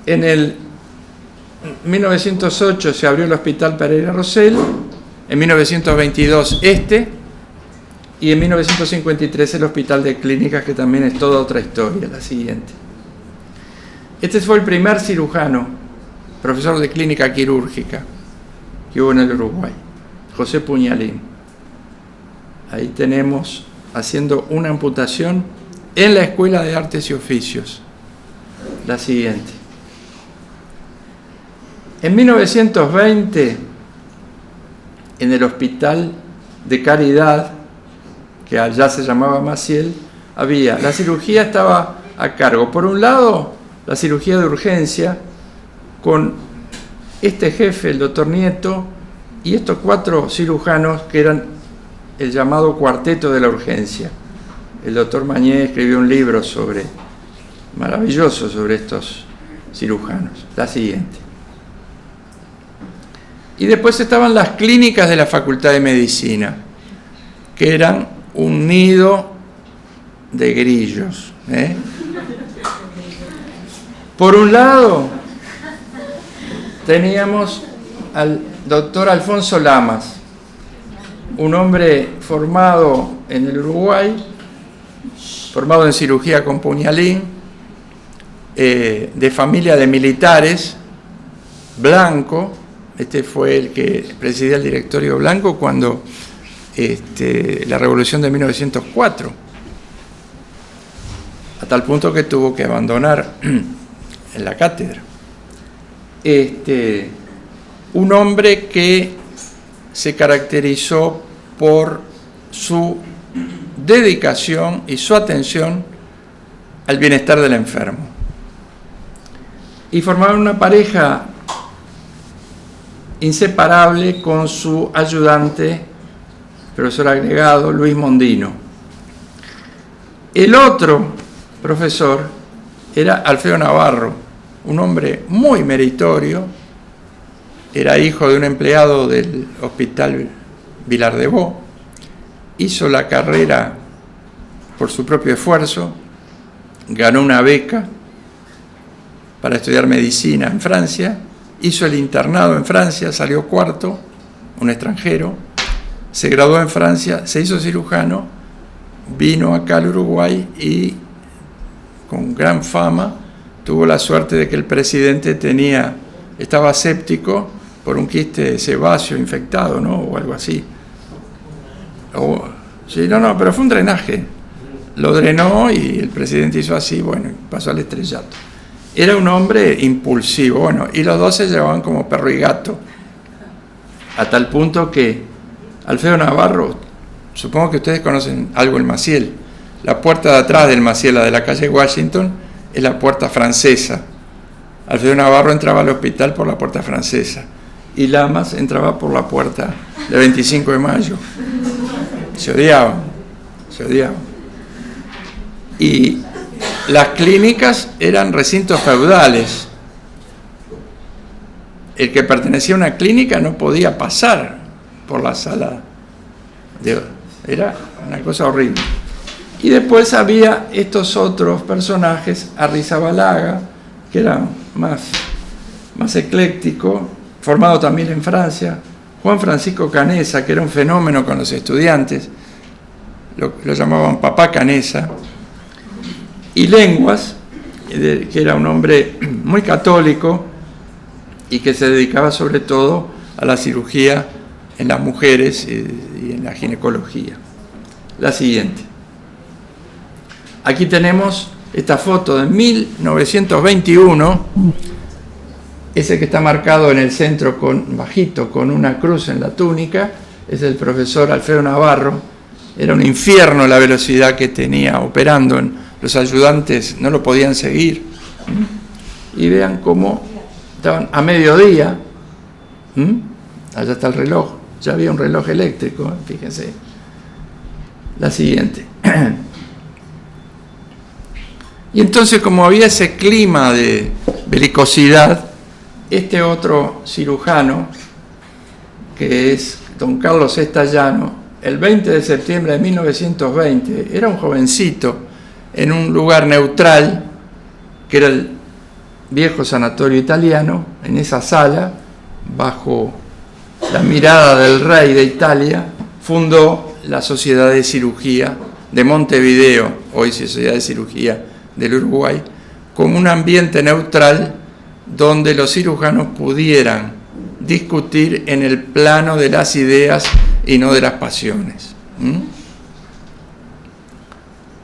En el 1908 se abrió el Hospital Pereira Rosell, en 1922 y en 1953 el Hospital de Clínicas, que también es toda otra historia, la siguiente. Este fue el primer cirujano, profesor de clínica quirúrgica, que hubo en el Uruguay, José Puñalín. Ahí tenemos haciendo una amputación en la Escuela de Artes y Oficios. La siguiente. En 1920, en el Hospital de Caridad, que allá se llamaba Maciel, la cirugía estaba a cargo, por un lado, la cirugía de urgencia, con este jefe, el doctor Nieto, y estos 4 cirujanos que eran el llamado cuarteto de la urgencia. El doctor Mañé escribió un libro maravilloso sobre estos cirujanos. La siguiente. Y después estaban las clínicas de la Facultad de Medicina, que eran un nido de grillos. Por un lado, teníamos al doctor Alfonso Lamas, un hombre formado en el Uruguay, formado en cirugía con Puñalín, de familia de militares, blanco. Este fue el que presidía el directorio blanco cuando la revolución de 1904, a tal punto que tuvo que abandonar en la cátedra. Un hombre que se caracterizó por su dedicación y su atención al bienestar del enfermo. Y formaron una pareja inseparable con su ayudante, profesor agregado, Luis Mondino. El otro profesor era Alfredo Navarro, un hombre muy meritorio, era hijo de un empleado del Hospital Vilar de Bo, hizo la carrera por su propio esfuerzo, ganó una beca para estudiar medicina en Francia, hizo el internado en Francia, salió cuarto, un extranjero, se graduó en Francia, se hizo cirujano, vino acá al Uruguay y con gran fama tuvo la suerte de que el presidente estaba séptico por un quiste sebáceo infectado, ¿no? O algo así. Sí, pero fue un drenaje. Lo drenó y el presidente hizo así, bueno, pasó al estrellato. Era un hombre impulsivo, bueno, y los dos se llevaban como perro y gato, a tal punto que Alfredo Navarro, supongo que ustedes conocen algo el Maciel, la puerta de atrás del Maciel, la de la calle Washington, es la puerta francesa. Alfredo Navarro entraba al hospital por la puerta francesa y Lamas entraba por la puerta del 25 de mayo. Se odiaban. Y las clínicas eran recintos feudales. El que pertenecía a una clínica no podía pasar por la sala. Era una cosa horrible. Y después había estos otros personajes, Arrizabalaga, que era más ecléctico, formado también en Francia, Juan Francisco Canessa, que era un fenómeno con los estudiantes, lo llamaban Papá Canessa, y Lenguas, que era un hombre muy católico y que se dedicaba sobre todo a la cirugía en las mujeres y en la ginecología. La siguiente. Aquí tenemos esta foto de 1921, ese que está marcado en el centro bajito con una cruz en la túnica, es el profesor Alfredo Navarro. Era un infierno la velocidad que tenía operando, los ayudantes no lo podían seguir. Y vean cómo estaban a mediodía, allá está el reloj, ya había un reloj eléctrico, fíjense. La siguiente. Y entonces, como había ese clima de belicosidad, este otro cirujano, que es don Carlos Estallano, el 20 de septiembre de 1920, era un jovencito en un lugar neutral, que era el viejo sanatorio italiano, en esa sala, bajo la mirada del rey de Italia, fundó la Sociedad de Cirugía de Montevideo, hoy Sociedad de Cirugía del Uruguay, como un ambiente neutral donde los cirujanos pudieran discutir en el plano de las ideas y no de las pasiones.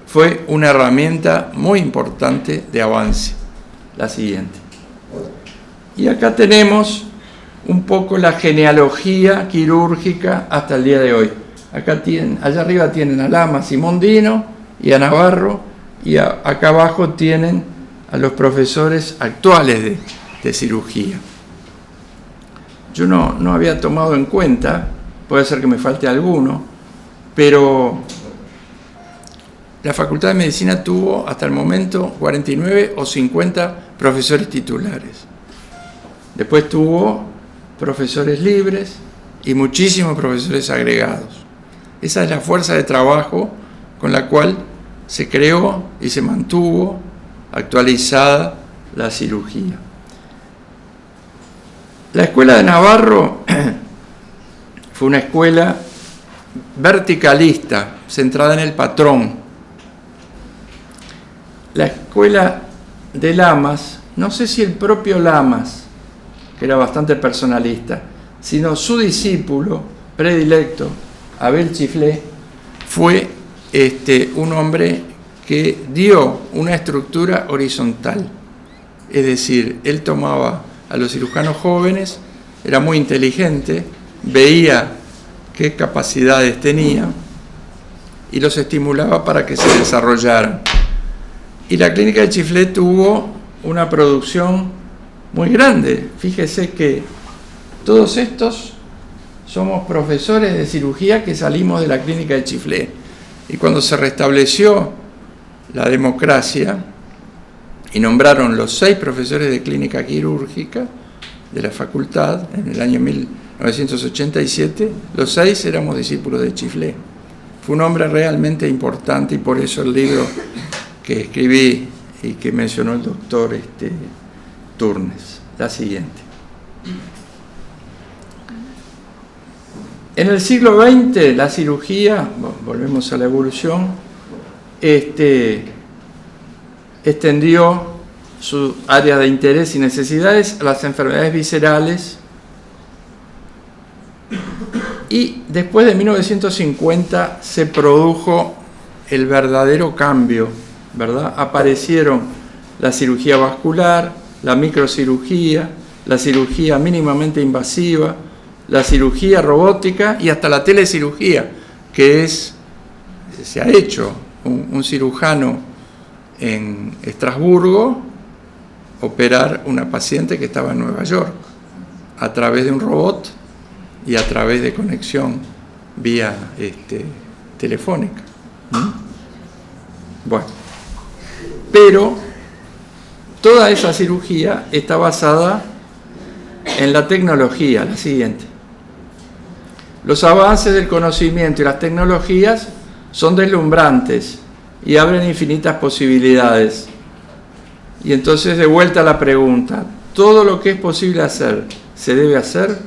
Fue una herramienta muy importante de avance. La siguiente. Y acá tenemos un poco la genealogía quirúrgica hasta el día de hoy. Allá arriba tienen a Lamas y Mondino y a Navarro, y acá abajo tienen a los profesores actuales de cirugía. Yo no había tomado en cuenta, puede ser que me falte alguno, pero la Facultad de Medicina tuvo hasta el momento 49 o 50 profesores titulares. Después tuvo profesores libres y muchísimos profesores agregados. Esa es la fuerza de trabajo con la cual se creó y se mantuvo actualizada la cirugía. La escuela de Navarro fue una escuela verticalista, centrada en el patrón. La escuela de Lamas, no sé si el propio Lamas, que era bastante personalista, sino su discípulo predilecto, Abel Chiflé, fue un hombre que dio una estructura horizontal. Es decir, él tomaba a los cirujanos jóvenes, era muy inteligente, veía qué capacidades tenía y los estimulaba para que se desarrollaran. Y la clínica de Chiflé tuvo una producción muy grande. Fíjese que todos estos somos profesores de cirugía que salimos de la clínica de Chiflé. Y cuando se restableció la democracia y nombraron los 6 profesores de clínica quirúrgica, de la facultad, en el año 1987, los 6 éramos discípulos de Chiflé. Fue un hombre realmente importante y por eso el libro que escribí y que mencionó el doctor Turnes. La siguiente. En el siglo XX, la cirugía, volvemos a la evolución, extendió su área de interés y necesidades a las enfermedades viscerales y después de 1950 se produjo el verdadero cambio, ¿verdad? Aparecieron la cirugía vascular, la microcirugía, la cirugía mínimamente invasiva, la cirugía robótica y hasta la telecirugía, que se ha hecho un cirujano en Estrasburgo operar una paciente que estaba en Nueva York a través de un robot y a través de conexión vía telefónica. Bueno, pero toda esa cirugía está basada en la tecnología, la siguiente. Los avances del conocimiento y las tecnologías son deslumbrantes y abren infinitas posibilidades. Y entonces de vuelta a la pregunta, ¿todo lo que es posible hacer se debe hacer?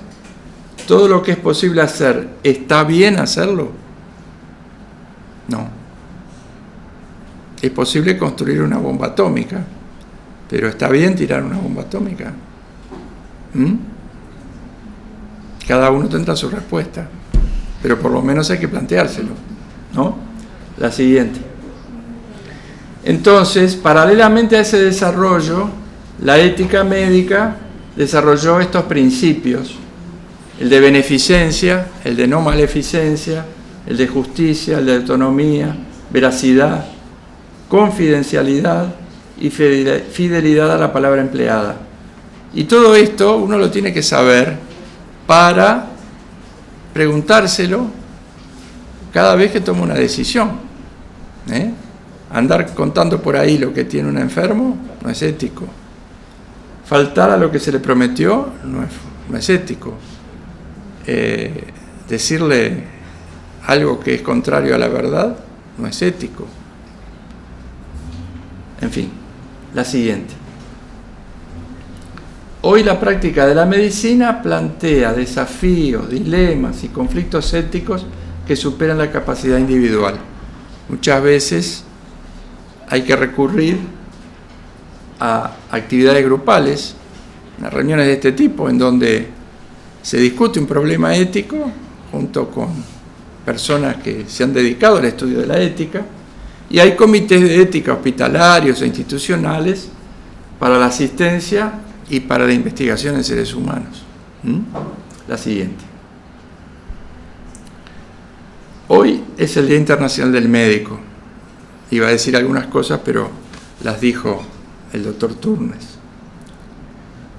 ¿Todo lo que es posible hacer está bien hacerlo? No. Es posible construir una bomba atómica, pero ¿está bien tirar una bomba atómica? Cada uno tendrá su respuesta, pero por lo menos hay que planteárselo, ¿no? La siguiente. Entonces, paralelamente a ese desarrollo, la ética médica desarrolló estos principios: el de beneficencia, el de no maleficencia, el de justicia, el de autonomía, veracidad, confidencialidad y fidelidad a la palabra empleada. Y todo esto uno lo tiene que saber para preguntárselo cada vez que toma una decisión. Andar contando por ahí lo que tiene un enfermo no es ético. Faltar a lo que se le prometió no es ético. Decirle algo que es contrario a la verdad no es ético. En fin, la siguiente. Hoy la práctica de la medicina plantea desafíos, dilemas y conflictos éticos que superan la capacidad individual. Muchas veces hay que recurrir a actividades grupales, a reuniones de este tipo, en donde se discute un problema ético junto con personas que se han dedicado al estudio de la ética, y hay comités de ética hospitalarios e institucionales para la asistencia y para la investigación en seres humanos. La siguiente. Hoy es el Día Internacional del Médico. Iba a decir algunas cosas, pero las dijo el doctor Turnes.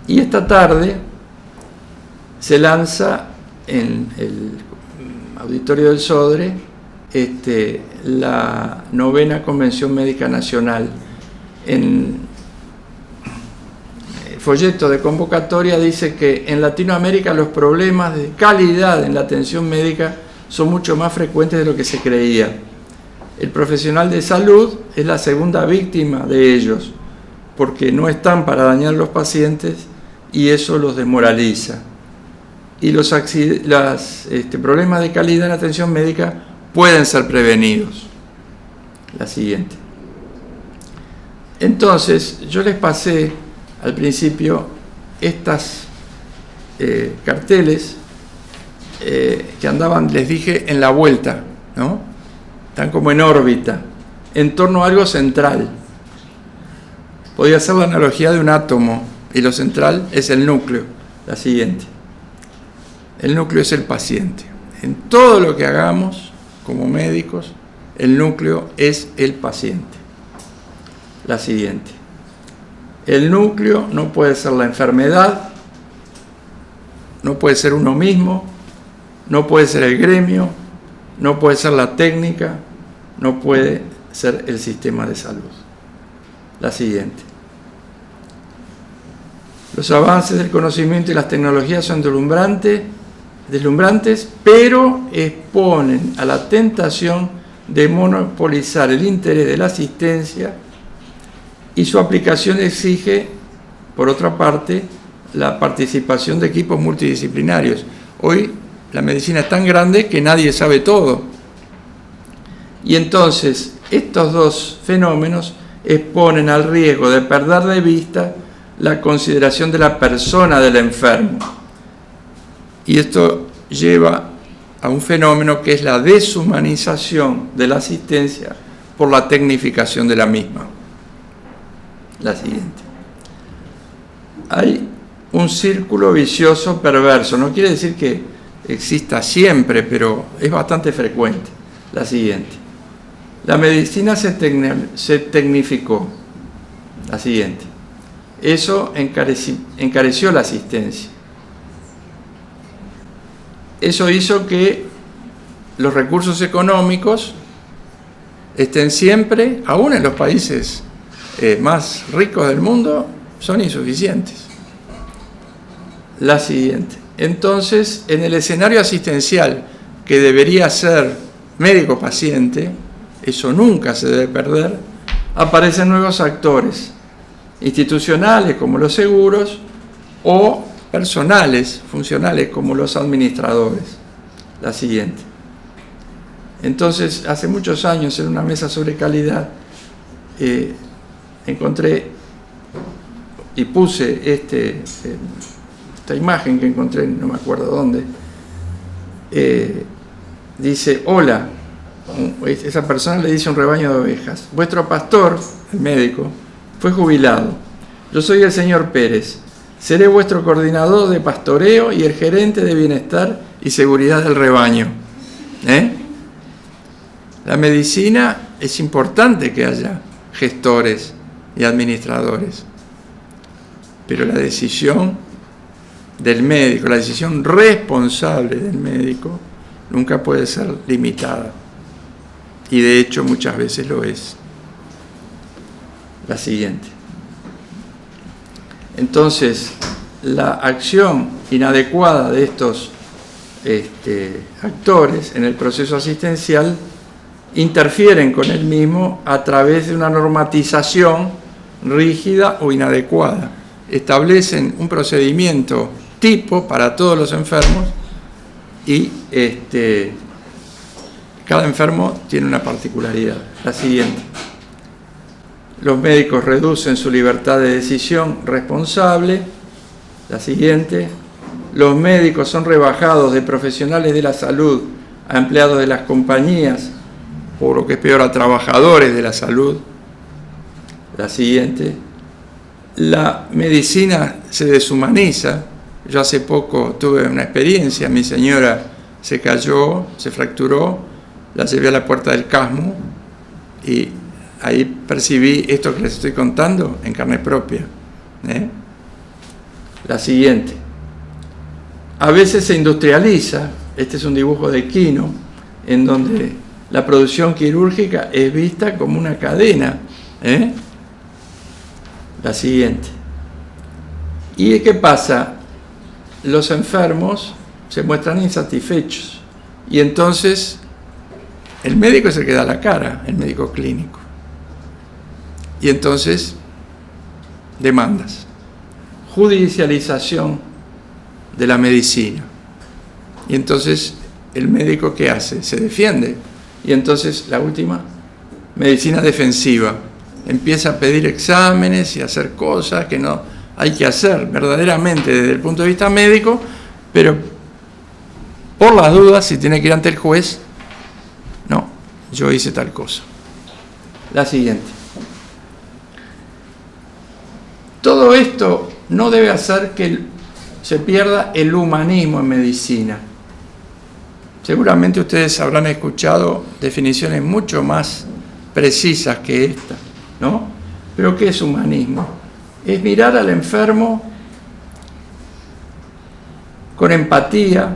Y esta tarde se lanza en el auditorio del Sodre la 9ª Convención Médica Nacional. En el folleto de convocatoria dice que en Latinoamérica los problemas de calidad en la atención médica son mucho más frecuentes de lo que se creía. El profesional de salud es la segunda víctima de ellos, porque no están para dañar a los pacientes y eso los desmoraliza. Y los problemas de calidad en la atención médica pueden ser prevenidos. La siguiente. Entonces, yo les pasé al principio estas carteles que andaban, les dije, en la vuelta, ¿no? Están como en órbita, en torno a algo central. Podría ser la analogía de un átomo, y lo central es el núcleo. La siguiente. El núcleo es el paciente. En todo lo que hagamos como médicos, el núcleo es el paciente. La siguiente. El núcleo no puede ser la enfermedad, no puede ser uno mismo, no puede ser el gremio, no puede ser la técnica, no puede ser el sistema de salud. La siguiente. Los avances del conocimiento y las tecnologías son deslumbrantes, pero exponen a la tentación de monopolizar el interés de la asistencia, y su aplicación exige, por otra parte, la participación de equipos multidisciplinarios. Hoy la medicina es tan grande que nadie sabe todo. Y entonces estos dos fenómenos exponen al riesgo de perder de vista la consideración de la persona del enfermo. Y esto lleva a un fenómeno que es la deshumanización de la asistencia por la tecnificación de la misma. La siguiente. Hay un círculo vicioso perverso. No quiere decir que exista siempre, pero es bastante frecuente. La siguiente. La medicina se tecnificó. La siguiente. Eso encareció la asistencia. Eso hizo que los recursos económicos estén siempre, aún en los países más ricos del mundo, son insuficientes. La siguiente. Entonces, en el escenario asistencial, que debería ser médico-paciente, eso nunca se debe perder, aparecen nuevos actores, institucionales como los seguros, o personales, funcionales como los administradores. La siguiente. Entonces, hace muchos años, en una mesa sobre calidad, encontré y puse esta imagen que encontré, no me acuerdo dónde. Dice: hola, esa persona le dice a un rebaño de ovejas: vuestro pastor, el médico, fue jubilado. Yo soy el señor Pérez. Seré vuestro coordinador de pastoreo y el gerente de bienestar y seguridad del rebaño. La medicina, es importante que haya gestores y administradores, pero la decisión del médico, la decisión responsable del médico, nunca puede ser limitada, y de hecho muchas veces lo es. La siguiente. Entonces, la acción inadecuada de estos actores en el proceso asistencial interfieren con el mismo a través de una normatización rígida o inadecuada. Establecen un procedimiento tipo para todos los enfermos y cada enfermo tiene una particularidad. La siguiente. Los médicos reducen su libertad de decisión responsable. La siguiente. Los médicos son rebajados de profesionales de la salud a empleados de las compañías, o lo que es peor, a trabajadores de la salud. La siguiente. La medicina se deshumaniza. Yo hace poco tuve una experiencia. Mi señora se cayó, se fracturó, la llevé a la puerta del CASMU y ahí percibí esto que les estoy contando en carne propia. La siguiente. A veces se industrializa. Este es un dibujo de Quino, en donde la producción quirúrgica es vista como una cadena. La siguiente. ¿Y qué pasa? Los enfermos se muestran insatisfechos. Y entonces el médico es el que da la cara, el médico clínico. Y entonces, demandas. Judicialización de la medicina. Y entonces, ¿el médico qué hace? Se defiende. Y entonces, la última, medicina defensiva. Empieza a pedir exámenes y a hacer cosas que no hay que hacer verdaderamente desde el punto de vista médico, pero por las dudas, si tiene que ir ante el juez, no, yo hice tal cosa. La siguiente. Todo esto no debe hacer que se pierda el humanismo en medicina. Seguramente ustedes habrán escuchado definiciones mucho más precisas que esta, ¿no? Pero ¿qué es humanismo? Es mirar al enfermo con empatía,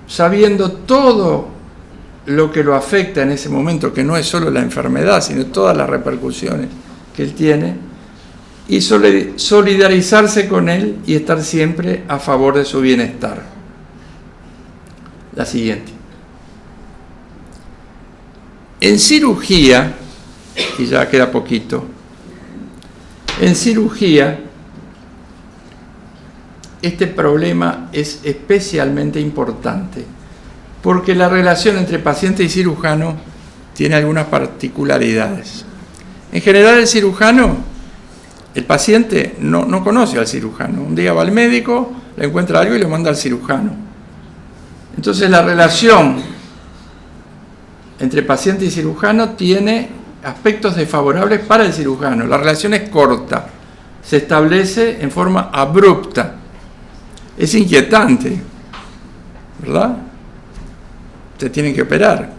sabiendo todo lo que lo afecta en ese momento, que no es solo la enfermedad, sino todas las repercusiones que él tiene, y solidarizarse con él y estar siempre a favor de su bienestar. La siguiente. En cirugía, y ya queda poquito, en cirugía este problema es especialmente importante porque la relación entre paciente y cirujano tiene algunas particularidades. En general el paciente no conoce al cirujano. Un día va al médico, le encuentra algo y lo manda al cirujano. Entonces la relación entre paciente y cirujano tiene aspectos desfavorables para el cirujano. La relación es corta, se establece en forma abrupta. Es inquietante, ¿verdad? Te tienen que operar,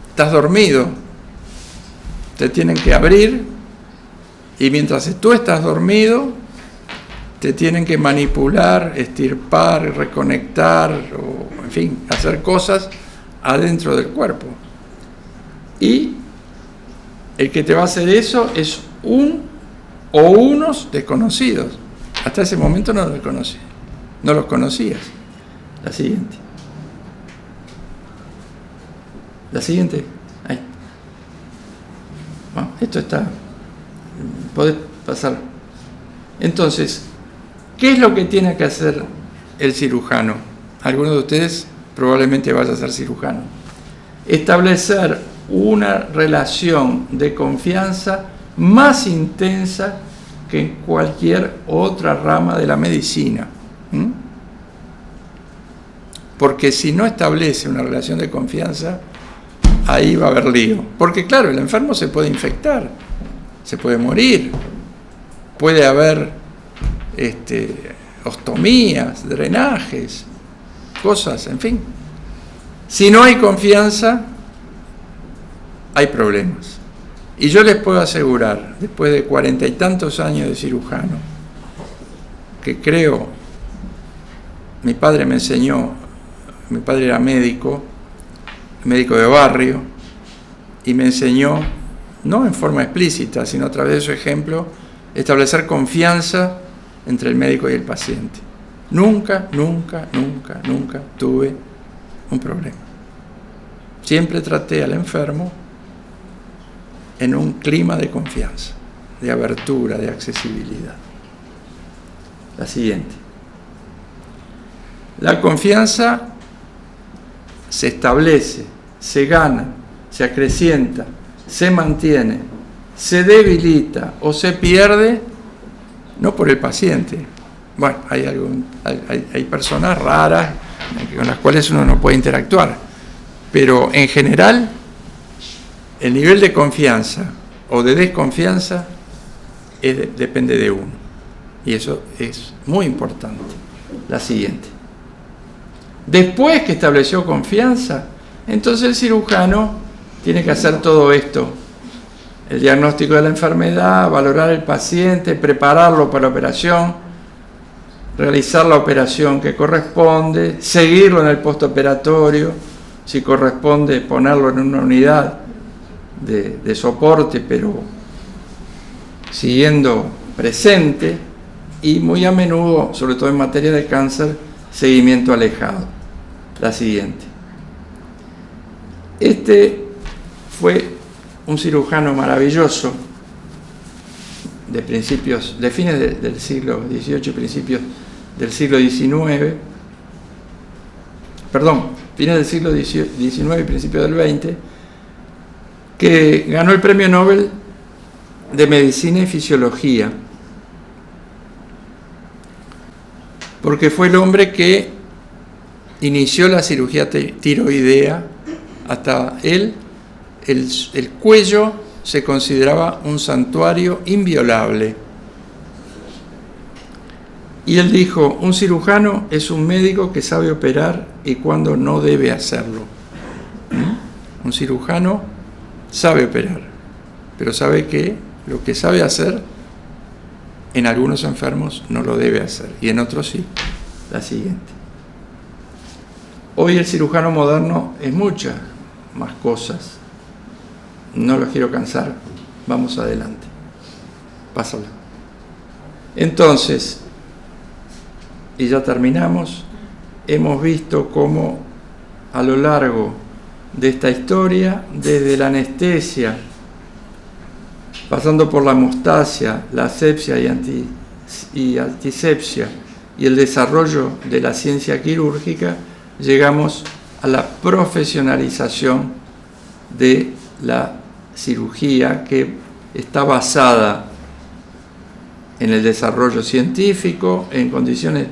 estás dormido, te tienen que abrir y mientras tú estás dormido te tienen que manipular, extirpar, reconectar o en fin, hacer cosas adentro del cuerpo. Y el que te va a hacer eso es un o unos desconocidos. Hasta ese momento no los conocías. No los conocías. La siguiente. La siguiente. Ahí. Bueno, esto está. Podés pasar. Entonces, ¿qué es lo que tiene que hacer el cirujano? Algunos de ustedes probablemente vaya a ser cirujano. Establecer una relación de confianza más intensa que en cualquier otra rama de la medicina. Porque si no establece una relación de confianza, ahí va a haber lío. Porque claro, el enfermo se puede infectar, se puede morir, puede haber ostomías, drenajes, cosas, en fin. Si no hay confianza, hay problemas. Y yo les puedo asegurar, después de 40 y tantos años de cirujano, que creo, mi padre me enseñó, mi padre era médico de barrio, y me enseñó, no en forma explícita, sino a través de su ejemplo, establecer confianza entre el médico y el paciente. Nunca tuve un problema. Siempre traté al enfermo en un clima de confianza, de abertura, de accesibilidad. La siguiente. La confianza se establece, se gana, se acrecienta, se mantiene, se debilita o se pierde, no por el paciente. Bueno, hay personas raras con las cuales uno no puede interactuar, pero en general el nivel de confianza o de desconfianza depende de uno. Y eso es muy importante. La siguiente. Después que estableció confianza, entonces el cirujano tiene que hacer todo esto. El diagnóstico de la enfermedad, valorar al paciente, prepararlo para la operación, realizar la operación que corresponde, seguirlo en el postoperatorio, si corresponde ponerlo en una unidad de soporte, pero siguiendo presente, y muy a menudo, sobre todo en materia de cáncer, seguimiento alejado. La siguiente. Este fue un cirujano maravilloso de fines del siglo XVIII, principios del siglo XIX, fines del siglo XIX y principios del XX, que ganó el Premio Nobel de Medicina y Fisiología, porque fue el hombre que inició la cirugía tiroidea. Hasta él, el cuello se consideraba un santuario inviolable. Y él dijo, un cirujano es un médico que sabe operar y cuando no debe hacerlo. Un cirujano sabe operar, pero sabe que lo que sabe hacer en algunos enfermos no lo debe hacer y en otros sí. La siguiente. Hoy el cirujano moderno es muchas más cosas. No los quiero cansar. Vamos adelante. Pásala. Entonces, y ya terminamos, hemos visto cómo a lo largo de esta historia, desde la anestesia, pasando por la hemostasia, la asepsia y antisepsia, y el desarrollo de la ciencia quirúrgica, llegamos a la profesionalización de la cirugía, que está basada en el desarrollo científico, en condiciones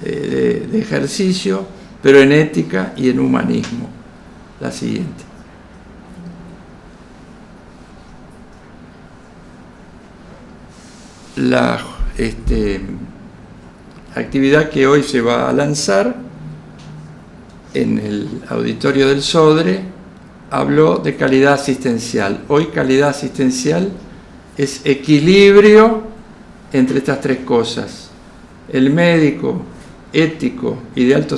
de ejercicio, pero en ética y en humanismo. La siguiente. La actividad que hoy se va a lanzar en el auditorio del Sodre habló de calidad asistencial. Hoy calidad asistencial es equilibrio entre estas tres cosas: el médico, ético y de alto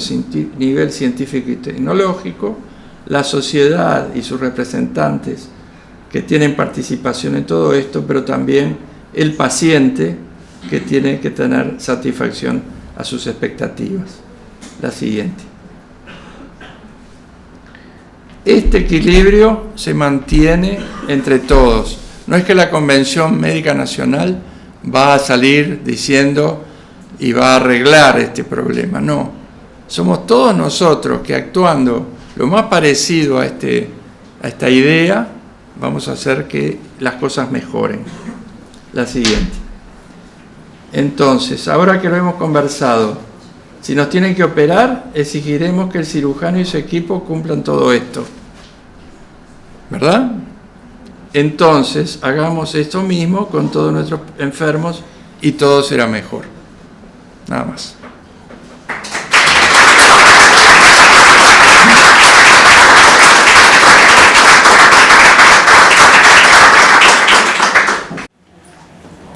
nivel científico y tecnológico, la sociedad y sus representantes que tienen participación en todo esto, pero también el paciente, que tiene que tener satisfacción a sus expectativas. La siguiente. Este equilibrio se mantiene entre todos. No es que la Convención Médica Nacional va a salir diciendo y va a arreglar este problema, no. Somos todos nosotros que, actuando lo más parecido a esta idea, vamos a hacer que las cosas mejoren. La siguiente. Entonces, ahora que lo hemos conversado, si nos tienen que operar, exigiremos que el cirujano y su equipo cumplan todo esto, ¿verdad? Entonces, hagamos esto mismo con todos nuestros enfermos y todo será mejor. Nada más.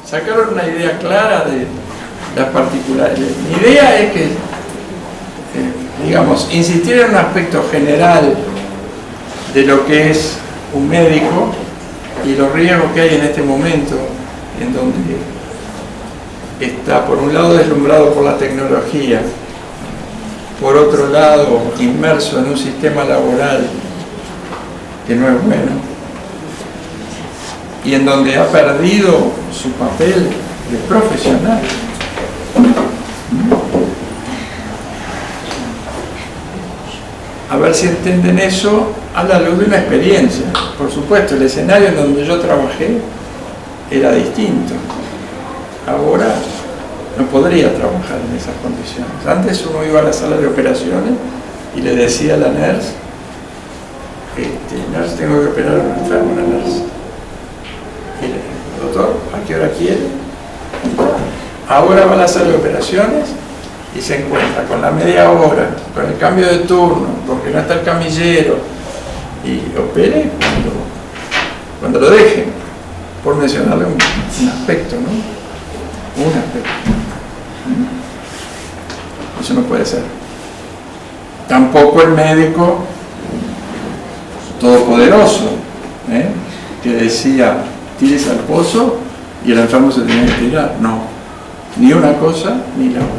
Sacaron una idea clara de las particularidades. Mi idea es que, digamos, insistir en un aspecto general de lo que es un médico y los riesgos que hay en este momento, en donde está, por un lado, deslumbrado por la tecnología, por otro lado, inmerso en un sistema laboral que no es bueno, y en donde ha perdido su papel de profesional. A ver si entienden eso a la luz de una experiencia. Por supuesto, el escenario en donde yo trabajé era distinto. Ahora no podría trabajar en esas condiciones. Antes uno iba a la sala de operaciones y le decía a la nurse, nurse, tengo que operar a un enfermo, una nurse. Doctor, ¿a qué hora quiere? Ahora va a la sala de operaciones y se encuentra con la media hora, con el cambio de turno, porque no está el camillero, y opere cuando lo dejen, por mencionarle un aspecto, ¿no? Un aspecto. Eso no puede ser. Tampoco el médico todopoderoso, que decía, tires al pozo y el enfermo se tenía que tirar. No, ni una cosa ni la otra.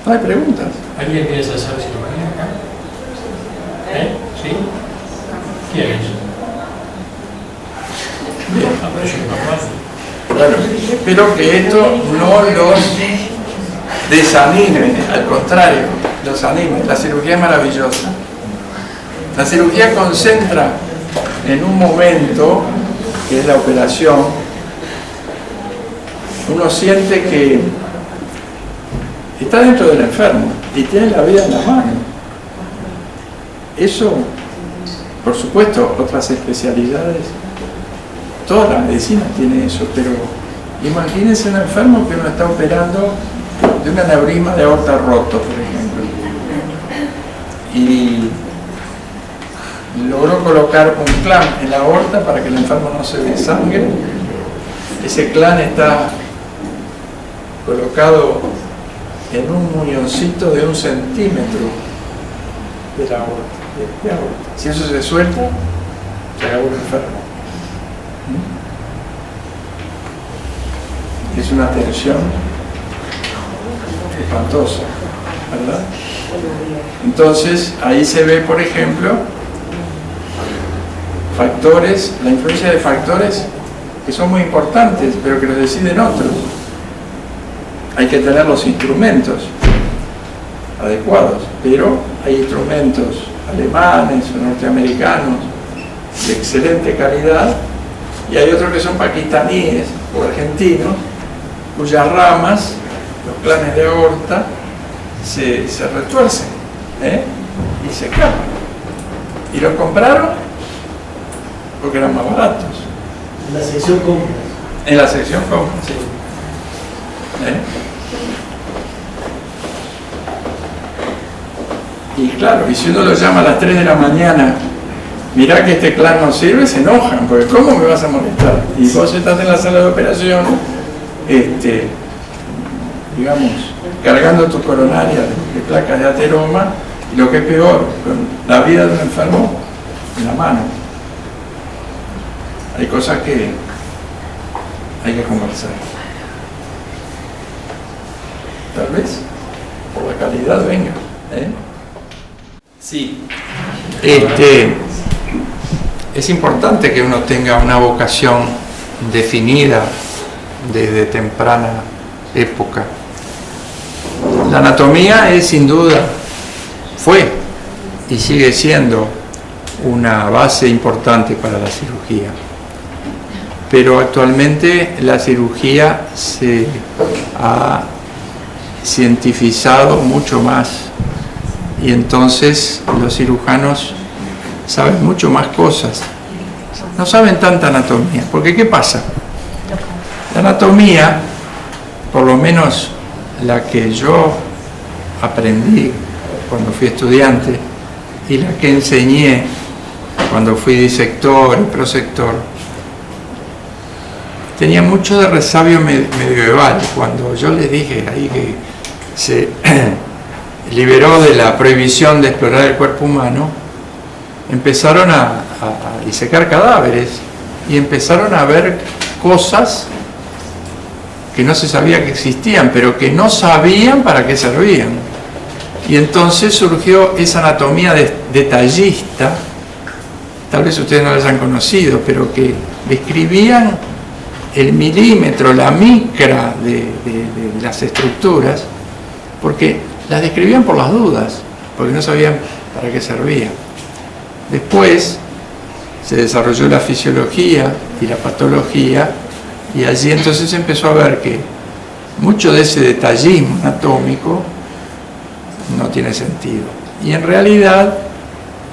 ¿No hay preguntas? ¿Alguien quiere hacer cirugía acá? ¿Sí? ¿Quién es? Bien. Ah, pero yo no paso. Claro, espero que esto no los desanime, al contrario, los anime. La cirugía es maravillosa. La cirugía concentra en un momento, que es la operación, uno siente que está dentro del enfermo y tiene la vida en la mano. Eso, por supuesto, otras especialidades, toda la medicina tiene eso, pero imagínense un enfermo que uno está operando de un aneurisma de aorta roto, por ejemplo, y logró colocar un clamp en la aorta para que el enfermo no se desangre. Ese clamp está colocado en un muñoncito de 1 centímetro de la aorta, de aorta. Si eso se suelta, se acabó el enfermo. Es una tensión espantosa, ¿verdad? Entonces, ahí se ve, por ejemplo, factores, la influencia de factores que son muy importantes, pero que los deciden otros. Hay que tener los instrumentos adecuados, pero hay instrumentos alemanes o norteamericanos de excelente calidad y hay otros que son pakistaníes o argentinos cuyas ramas, los planes de aorta, se retuercen y se escapan. Y los compraron porque eran más baratos. En la sección compras. En la sección compras, sí. Y claro, y si uno lo llama a las 3 de la mañana, mirá que este clan no sirve, se enojan, porque ¿cómo me vas a molestar? Y vos estás en la sala de operación, digamos, cargando tu coronaria de placas de ateroma, y lo que es peor, con la vida de un enfermo en la mano. Hay cosas que hay que conversar. Tal vez por la calidad venga. Sí. Es importante que uno tenga una vocación definida desde temprana época. La anatomía es sin duda, fue y sigue siendo una base importante para la cirugía. Pero actualmente la cirugía se ha cientificado mucho más y entonces los cirujanos saben mucho más cosas. No saben tanta anatomía, porque ¿qué pasa? La anatomía, por lo menos la que yo aprendí cuando fui estudiante y la que enseñé cuando fui disector y prosector, tenía mucho de resabio medieval. Cuando yo les dije ahí que se liberó de la prohibición de explorar el cuerpo humano, empezaron a disecar cadáveres y empezaron a ver cosas que no se sabía que existían, pero que no sabían para qué servían. Y entonces surgió esa anatomía detallista, tal vez ustedes no la hayan conocido, pero que describían el milímetro, la micra de las estructuras, porque las describían por las dudas, porque no sabían para qué servían. Después se desarrolló la fisiología y la patología, y allí entonces empezó a ver que mucho de ese detallismo anatómico no tiene sentido. Y en realidad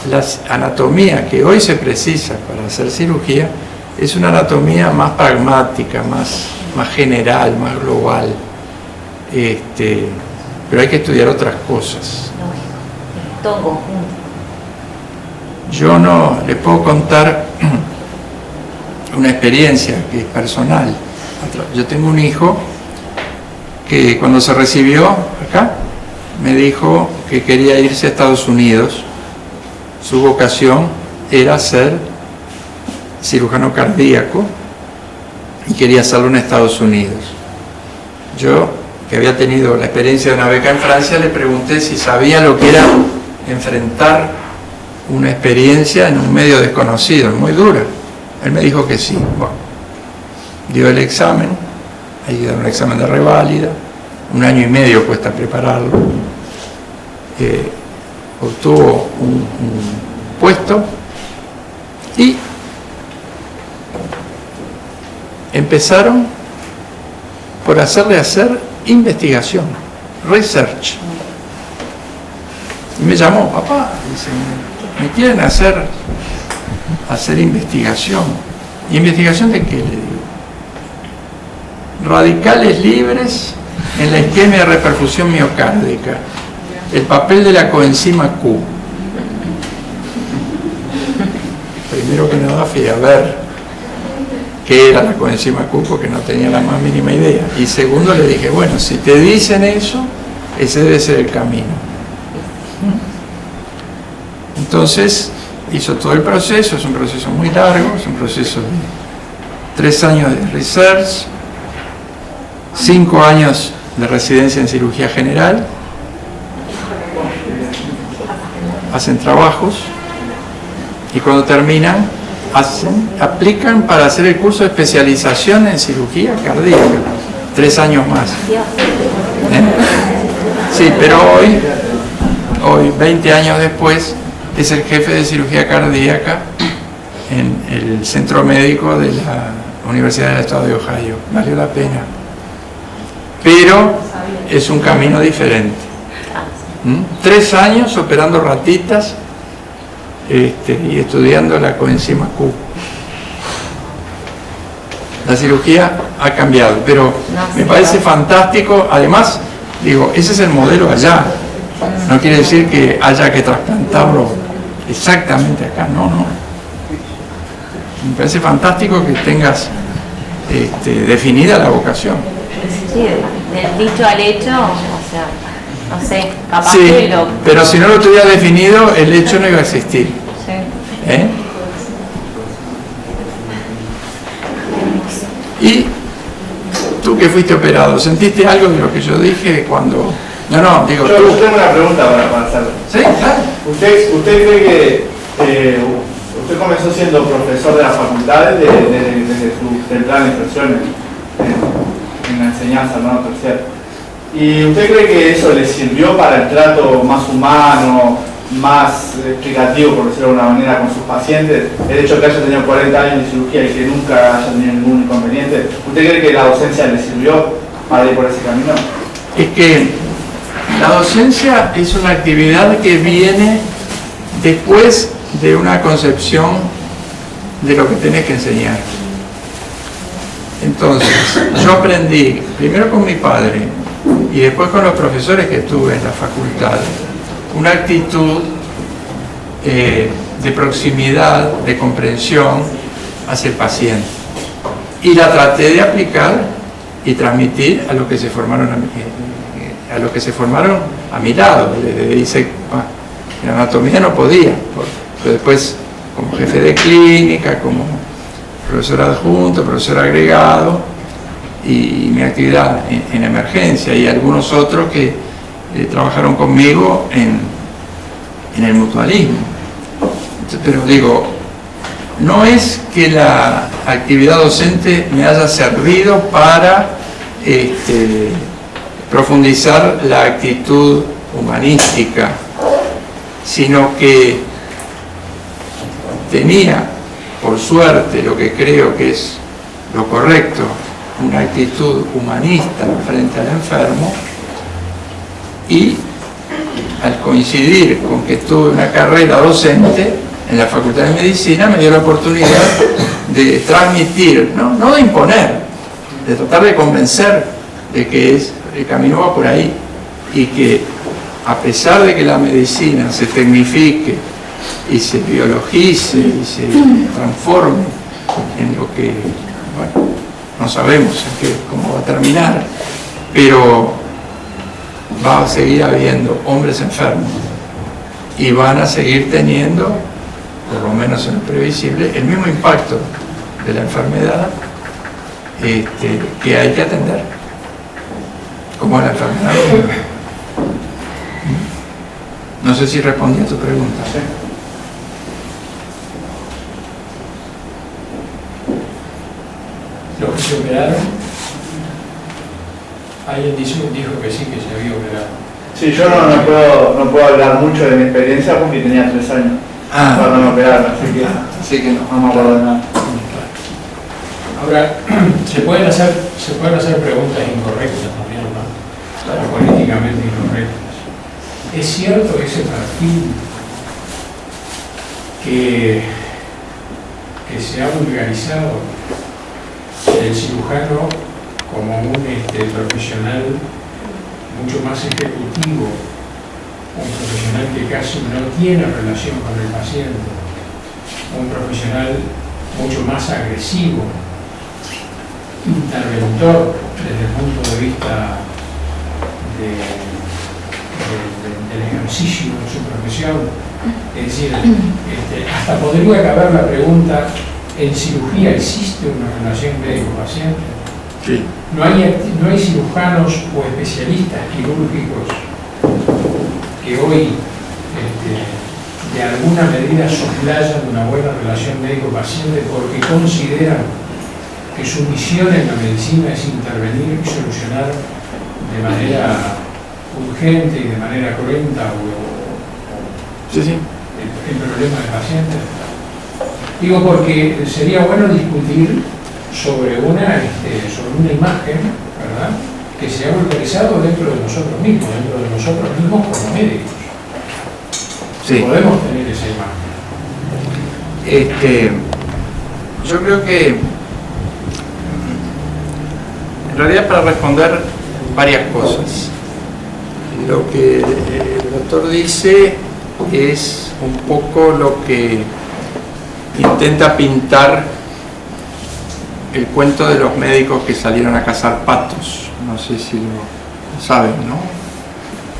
la anatomía que hoy se precisa para hacer cirugía es una anatomía más pragmática, más general, más global. Pero hay que estudiar otras cosas. Todo en conjunto. Yo no les puedo contar una experiencia que es personal. Yo tengo un hijo que cuando se recibió acá me dijo que quería irse a Estados Unidos. Su vocación era ser cirujano cardíaco y quería hacerlo en Estados Unidos. Yo, que había tenido la experiencia de una beca en Francia, le pregunté si sabía lo que era enfrentar una experiencia en un medio desconocido, muy dura. Él me dijo que sí. Bueno, dio el examen, hay que dar un examen de reválida, 1 año y medio cuesta prepararlo. Obtuvo un puesto y empezaron por hacerle hacer investigación, research. Y me llamó, papá, dice, me quieren hacer investigación. ¿Y investigación de qué? Le digo. Radicales libres en la isquemia de reperfusión miocárdica. El papel de la coenzima Q. Primero que nada fui a ver qué era la coenzima Q, porque no tenía la más mínima idea. Y segundo le dije, bueno, si te dicen eso, ese debe ser el camino. Entonces hizo todo el proceso, es un proceso muy largo, es un proceso de 3 años de research, 5 años de residencia en cirugía general, hacen trabajos y cuando terminan aplican para hacer el curso de especialización en cirugía cardíaca, 3 años más. Sí, pero hoy, 20 años después, es el jefe de cirugía cardíaca en el centro médico de la Universidad del Estado de Ohio. Valió la pena. Pero es un camino diferente. 3 años operando ratitas y estudiando la coenzima Q. La cirugía ha cambiado, pero me parece fantástico. Además, digo, ese es el modelo allá. No quiere decir que haya que trasplantarlo exactamente acá, no. Me parece fantástico que tengas definida la vocación. Sí, del dicho al hecho, o sea, no sé, capaz Sí, que lo... pero si no lo tuviera definido, el hecho no iba a existir. Sí. Y tú que fuiste operado, ¿sentiste algo de lo que yo dije cuando...? No, digo Yo tú. tengo una pregunta para hacerle. Sí, claro. ¿Usted cree que usted comenzó siendo profesor de las facultades desde su temprana instrucción en la enseñanza, ¿no? Terciaria? ¿Y usted cree que eso le sirvió para el trato más humano, más explicativo, por decirlo de alguna manera, con sus pacientes? El hecho de que haya tenido 40 años de cirugía y que nunca haya tenido ningún inconveniente. ¿Usted cree que la docencia le sirvió para ir por ese camino? Es que la docencia es una actividad que viene después de una concepción de lo que tenés que enseñar. Entonces, yo aprendí primero con mi padre y después con los profesores que tuve en la facultad una actitud de proximidad, de comprensión hacia el paciente, y la traté de aplicar y transmitir a los que se formaron a mi lado. Le dice, en anatomía no podía, pero después como jefe de clínica, como profesor adjunto, profesor agregado, y mi actividad en emergencia, y algunos otros que trabajaron conmigo en el mutualismo. Pero digo, no es que la actividad docente me haya servido para profundizar la actitud humanística, sino que tenía, por suerte, lo que creo que es lo correcto, una actitud humanista frente al enfermo, y al coincidir con que tuve una carrera docente en la Facultad de Medicina, me dio la oportunidad de transmitir, no de imponer, de tratar de convencer de que el camino va por ahí, y que a pesar de que la medicina se tecnifique y se biologice y se transforme en lo que, bueno, no sabemos cómo va a terminar, pero va a seguir habiendo hombres enfermos y van a seguir teniendo, por lo menos en lo previsible, el mismo impacto de la enfermedad que hay que atender, como la enfermedad. No sé si respondí a tu pregunta. Sí. Los que se operaron, alguien dijo que sí, que se había operado. Sí, yo no puedo hablar mucho de mi experiencia porque tenía 3 años cuando me operaron, así que no me acuerdo de nada. Ahora, se pueden hacer preguntas incorrectas también, ¿no? Claro. Políticamente incorrectas. ¿Es cierto ese perfil que se ha vulgarizado el cirujano como un profesional mucho más ejecutivo, un profesional que casi no tiene relación con el paciente, un profesional mucho más agresivo, interventor desde el punto de vista del ejercicio de su profesión? Es decir, hasta podría caber la pregunta: ¿en cirugía existe una relación médico-paciente? Sí. No hay cirujanos o especialistas quirúrgicos que hoy de alguna medida soslayan una buena relación médico-paciente porque consideran que su misión en la medicina es intervenir y solucionar de manera urgente y de manera cruenta Sí, sí. el problema del paciente. Digo porque sería bueno discutir sobre una imagen, ¿verdad?, que se ha organizado dentro de nosotros mismos como médicos. Sí. Podemos tener esa imagen. Yo creo que en realidad para responder varias cosas. Lo que el doctor dice es un poco lo que intenta pintar el cuento de los médicos que salieron a cazar patos. No sé si lo saben, ¿no?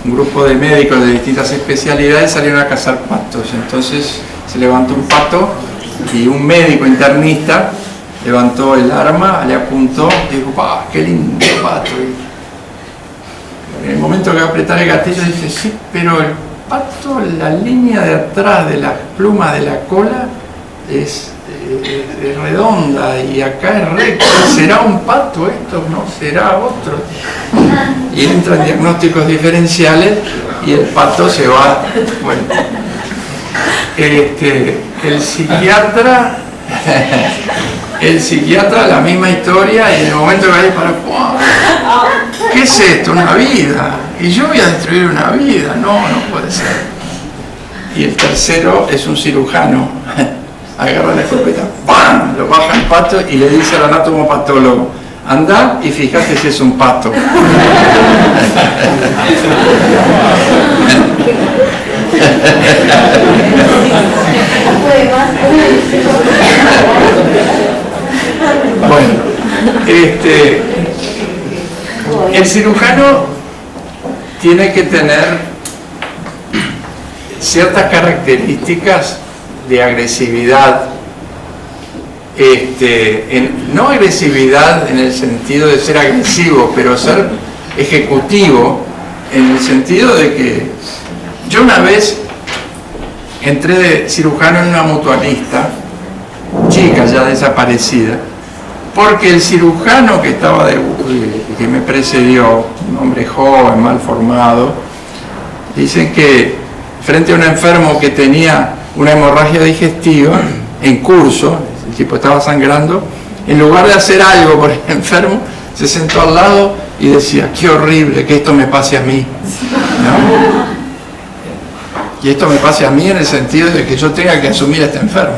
Un grupo de médicos de distintas especialidades salieron a cazar patos. Entonces se levantó un pato y un médico internista levantó el arma, le apuntó y dijo, ¡pah, qué lindo pato! Y en el momento que va a apretar el gatillo dice, sí, pero el pato, la línea de atrás de las plumas de la cola es redonda y acá es recta. ¿Será un pato esto? ¿No? ¿Será otro? Y entran diagnósticos diferenciales y el pato se va. Bueno, el psiquiatra la misma historia y en el momento que va a disparar, ¿qué es esto? Una vida. Y yo voy a destruir una vida. No puede ser. Y el tercero es un cirujano. Agarra la escopeta, ¡pam!, lo baja el pato y le dice al anatomopatólogo, anda y fíjate si es un pato. Bueno, el cirujano tiene que tener ciertas características de agresividad, no agresividad en el sentido de ser agresivo, pero ser ejecutivo en el sentido de que yo una vez entré de cirujano en una mutualista, chica ya desaparecida, porque el cirujano que que me precedió, un hombre joven, mal formado, dicen que frente a un enfermo que tenía una hemorragia digestiva en curso, el tipo estaba sangrando, en lugar de hacer algo por el enfermo, se sentó al lado y decía, qué horrible que esto me pase a mí, ¿no? Y esto me pase a mí en el sentido de que yo tenga que asumir a este enfermo.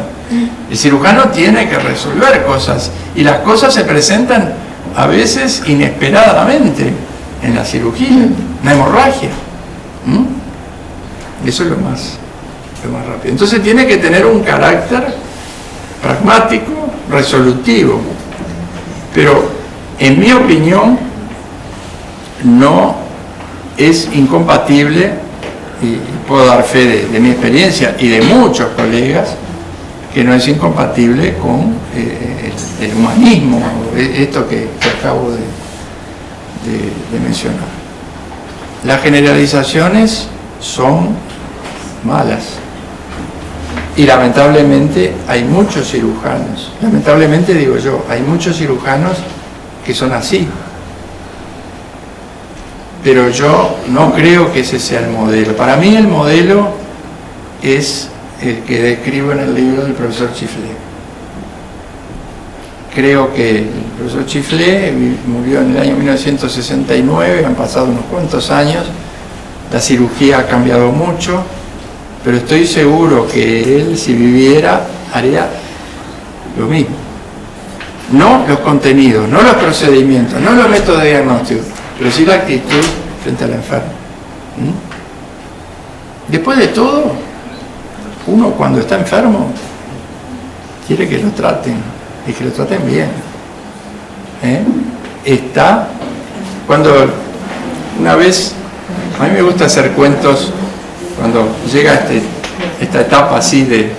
El cirujano tiene que resolver cosas y las cosas se presentan a veces inesperadamente en la cirugía, una hemorragia. Eso es lo más rápido. Entonces tiene que tener un carácter pragmático, resolutivo, pero en mi opinión no es incompatible, y puedo dar fe de mi experiencia y de muchos colegas, que no es incompatible con el humanismo, esto que acabo de mencionar. Las generalizaciones son malas. Y lamentablemente hay muchos cirujanos, lamentablemente digo yo, hay muchos cirujanos que son así. Pero yo no creo que ese sea el modelo. Para mí el modelo es el que describo en el libro del profesor Chiflé. Creo que el profesor Chiflé murió en el año 1969, han pasado unos cuantos años, la cirugía ha cambiado mucho, pero estoy seguro que él, si viviera, haría lo mismo. No los contenidos, no los procedimientos, no los métodos de diagnóstico, pero sí la actitud frente al enfermo. Después de todo, uno cuando está enfermo quiere que lo traten y que lo traten bien. Cuando una vez, a mí me gusta hacer cuentos cuando llega esta etapa así de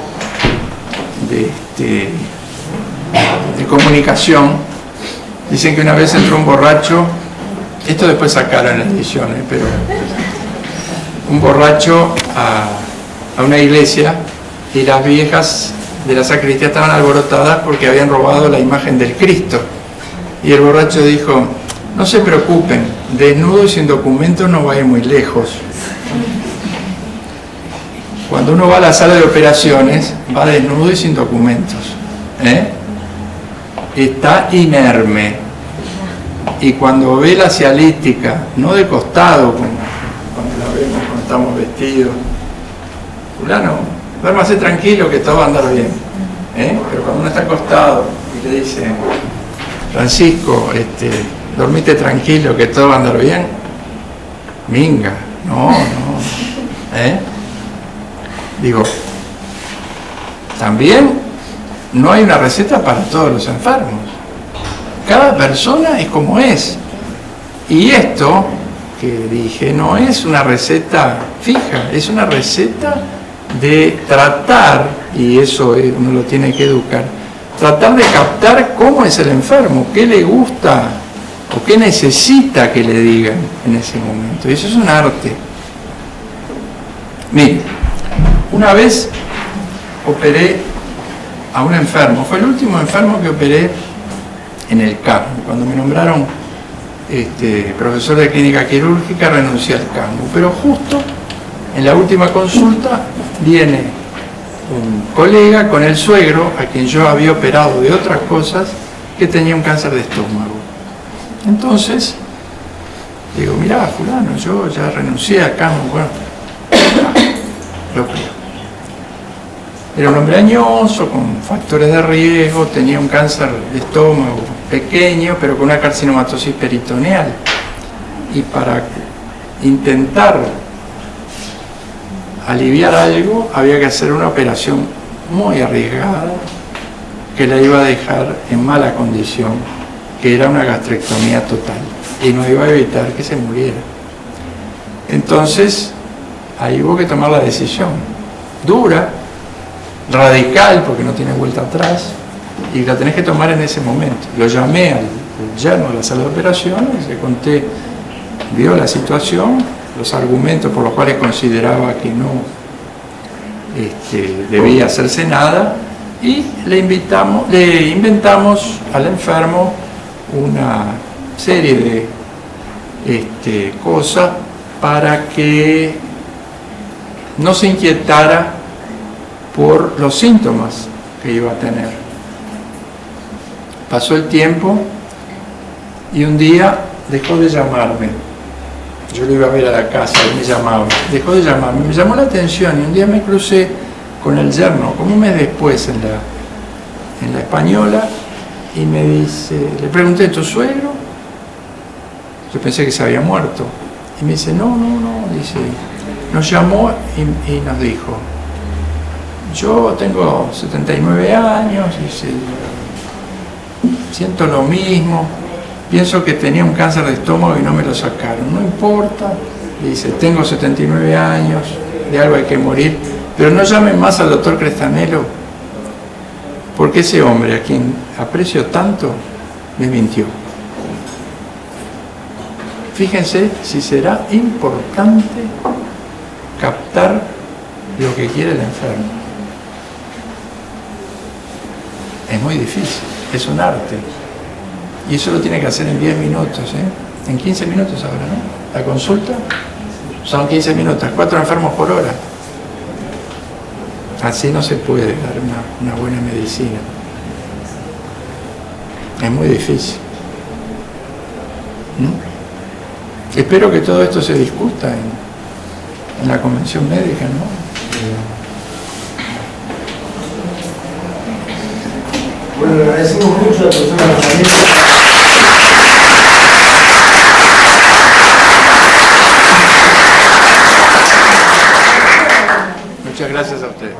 comunicación, Dicen que una vez entró un borracho, esto después sacaron en la edición, pero un borracho a una iglesia y las viejas de la sacristía estaban alborotadas porque habían robado la imagen del Cristo. Y el borracho dijo, no se preocupen, desnudo y sin documentos no va a ir muy lejos. Cuando uno va a la sala de operaciones, va desnudo y sin documentos. Está inerme. Y cuando ve la cialítica, no de costado, como cuando la vemos cuando estamos vestidos, fulano, duérmase tranquilo que todo va a andar bien. Pero cuando uno está acostado y le dice, Francisco, dormite tranquilo que todo va a andar bien, minga, no. Digo, también no hay una receta para todos los enfermos. Cada persona es como es. Y esto que dije no es una receta fija, es una receta de tratar, y eso uno lo tiene que educar, tratar de captar cómo es el enfermo, qué le gusta o qué necesita que le digan en ese momento. Y eso es un arte. Mire, una vez operé a un enfermo, fue el último enfermo que operé en el CAMU. Cuando me nombraron profesor de clínica quirúrgica, renuncié al CAMU, pero justo en la última consulta viene un colega con el suegro, a quien yo había operado de otras cosas, que tenía un cáncer de estómago. Entonces, digo, mirá, fulano, yo ya renuncié al CAMU, bueno, lo opero. Era un hombre añoso, con factores de riesgo, tenía un cáncer de estómago pequeño, pero con una carcinomatosis peritoneal. Y para intentar aliviar algo, había que hacer una operación muy arriesgada, que la iba a dejar en mala condición, que era una gastrectomía total, y nos iba a evitar que se muriera. Entonces, ahí hubo que tomar la decisión, dura, radical, porque no tiene vuelta atrás, y la tenés que tomar en ese momento. Lo llamé al yerno de la sala de operaciones, le conté, vio la situación, los argumentos por los cuales consideraba que no debía hacerse nada, y le inventamos al enfermo una serie de cosas para que no se inquietara por los síntomas que iba a tener. Pasó el tiempo y un día dejó de llamarme. Yo lo iba a ver a la casa, él me llamaba. Dejó de llamarme, me llamó la atención, y un día me crucé con el yerno, como un mes después en la Española, y me dice, le pregunté, ¿tu suegro? Yo pensé que se había muerto. Y me dice, no, dice, nos llamó y nos dijo, yo tengo 79 años, dice, siento lo mismo, pienso que tenía un cáncer de estómago y no me lo sacaron, no importa, dice, tengo 79 años, de algo hay que morir, pero no llamen más al doctor Crestanelo, porque ese hombre a quien aprecio tanto me mintió. Fíjense si será importante captar lo que quiere el enfermo. Es muy difícil, es un arte. Y eso lo tiene que hacer en 10 minutos, en 15 minutos ahora, ¿no? La consulta son 15 minutos, 4 enfermos por hora. Así no se puede dar una buena medicina. Es muy difícil. Espero que todo esto se discuta en la convención médica, ¿no? Bueno, le agradecemos mucho a la persona de la familia. Muchas gracias a ustedes.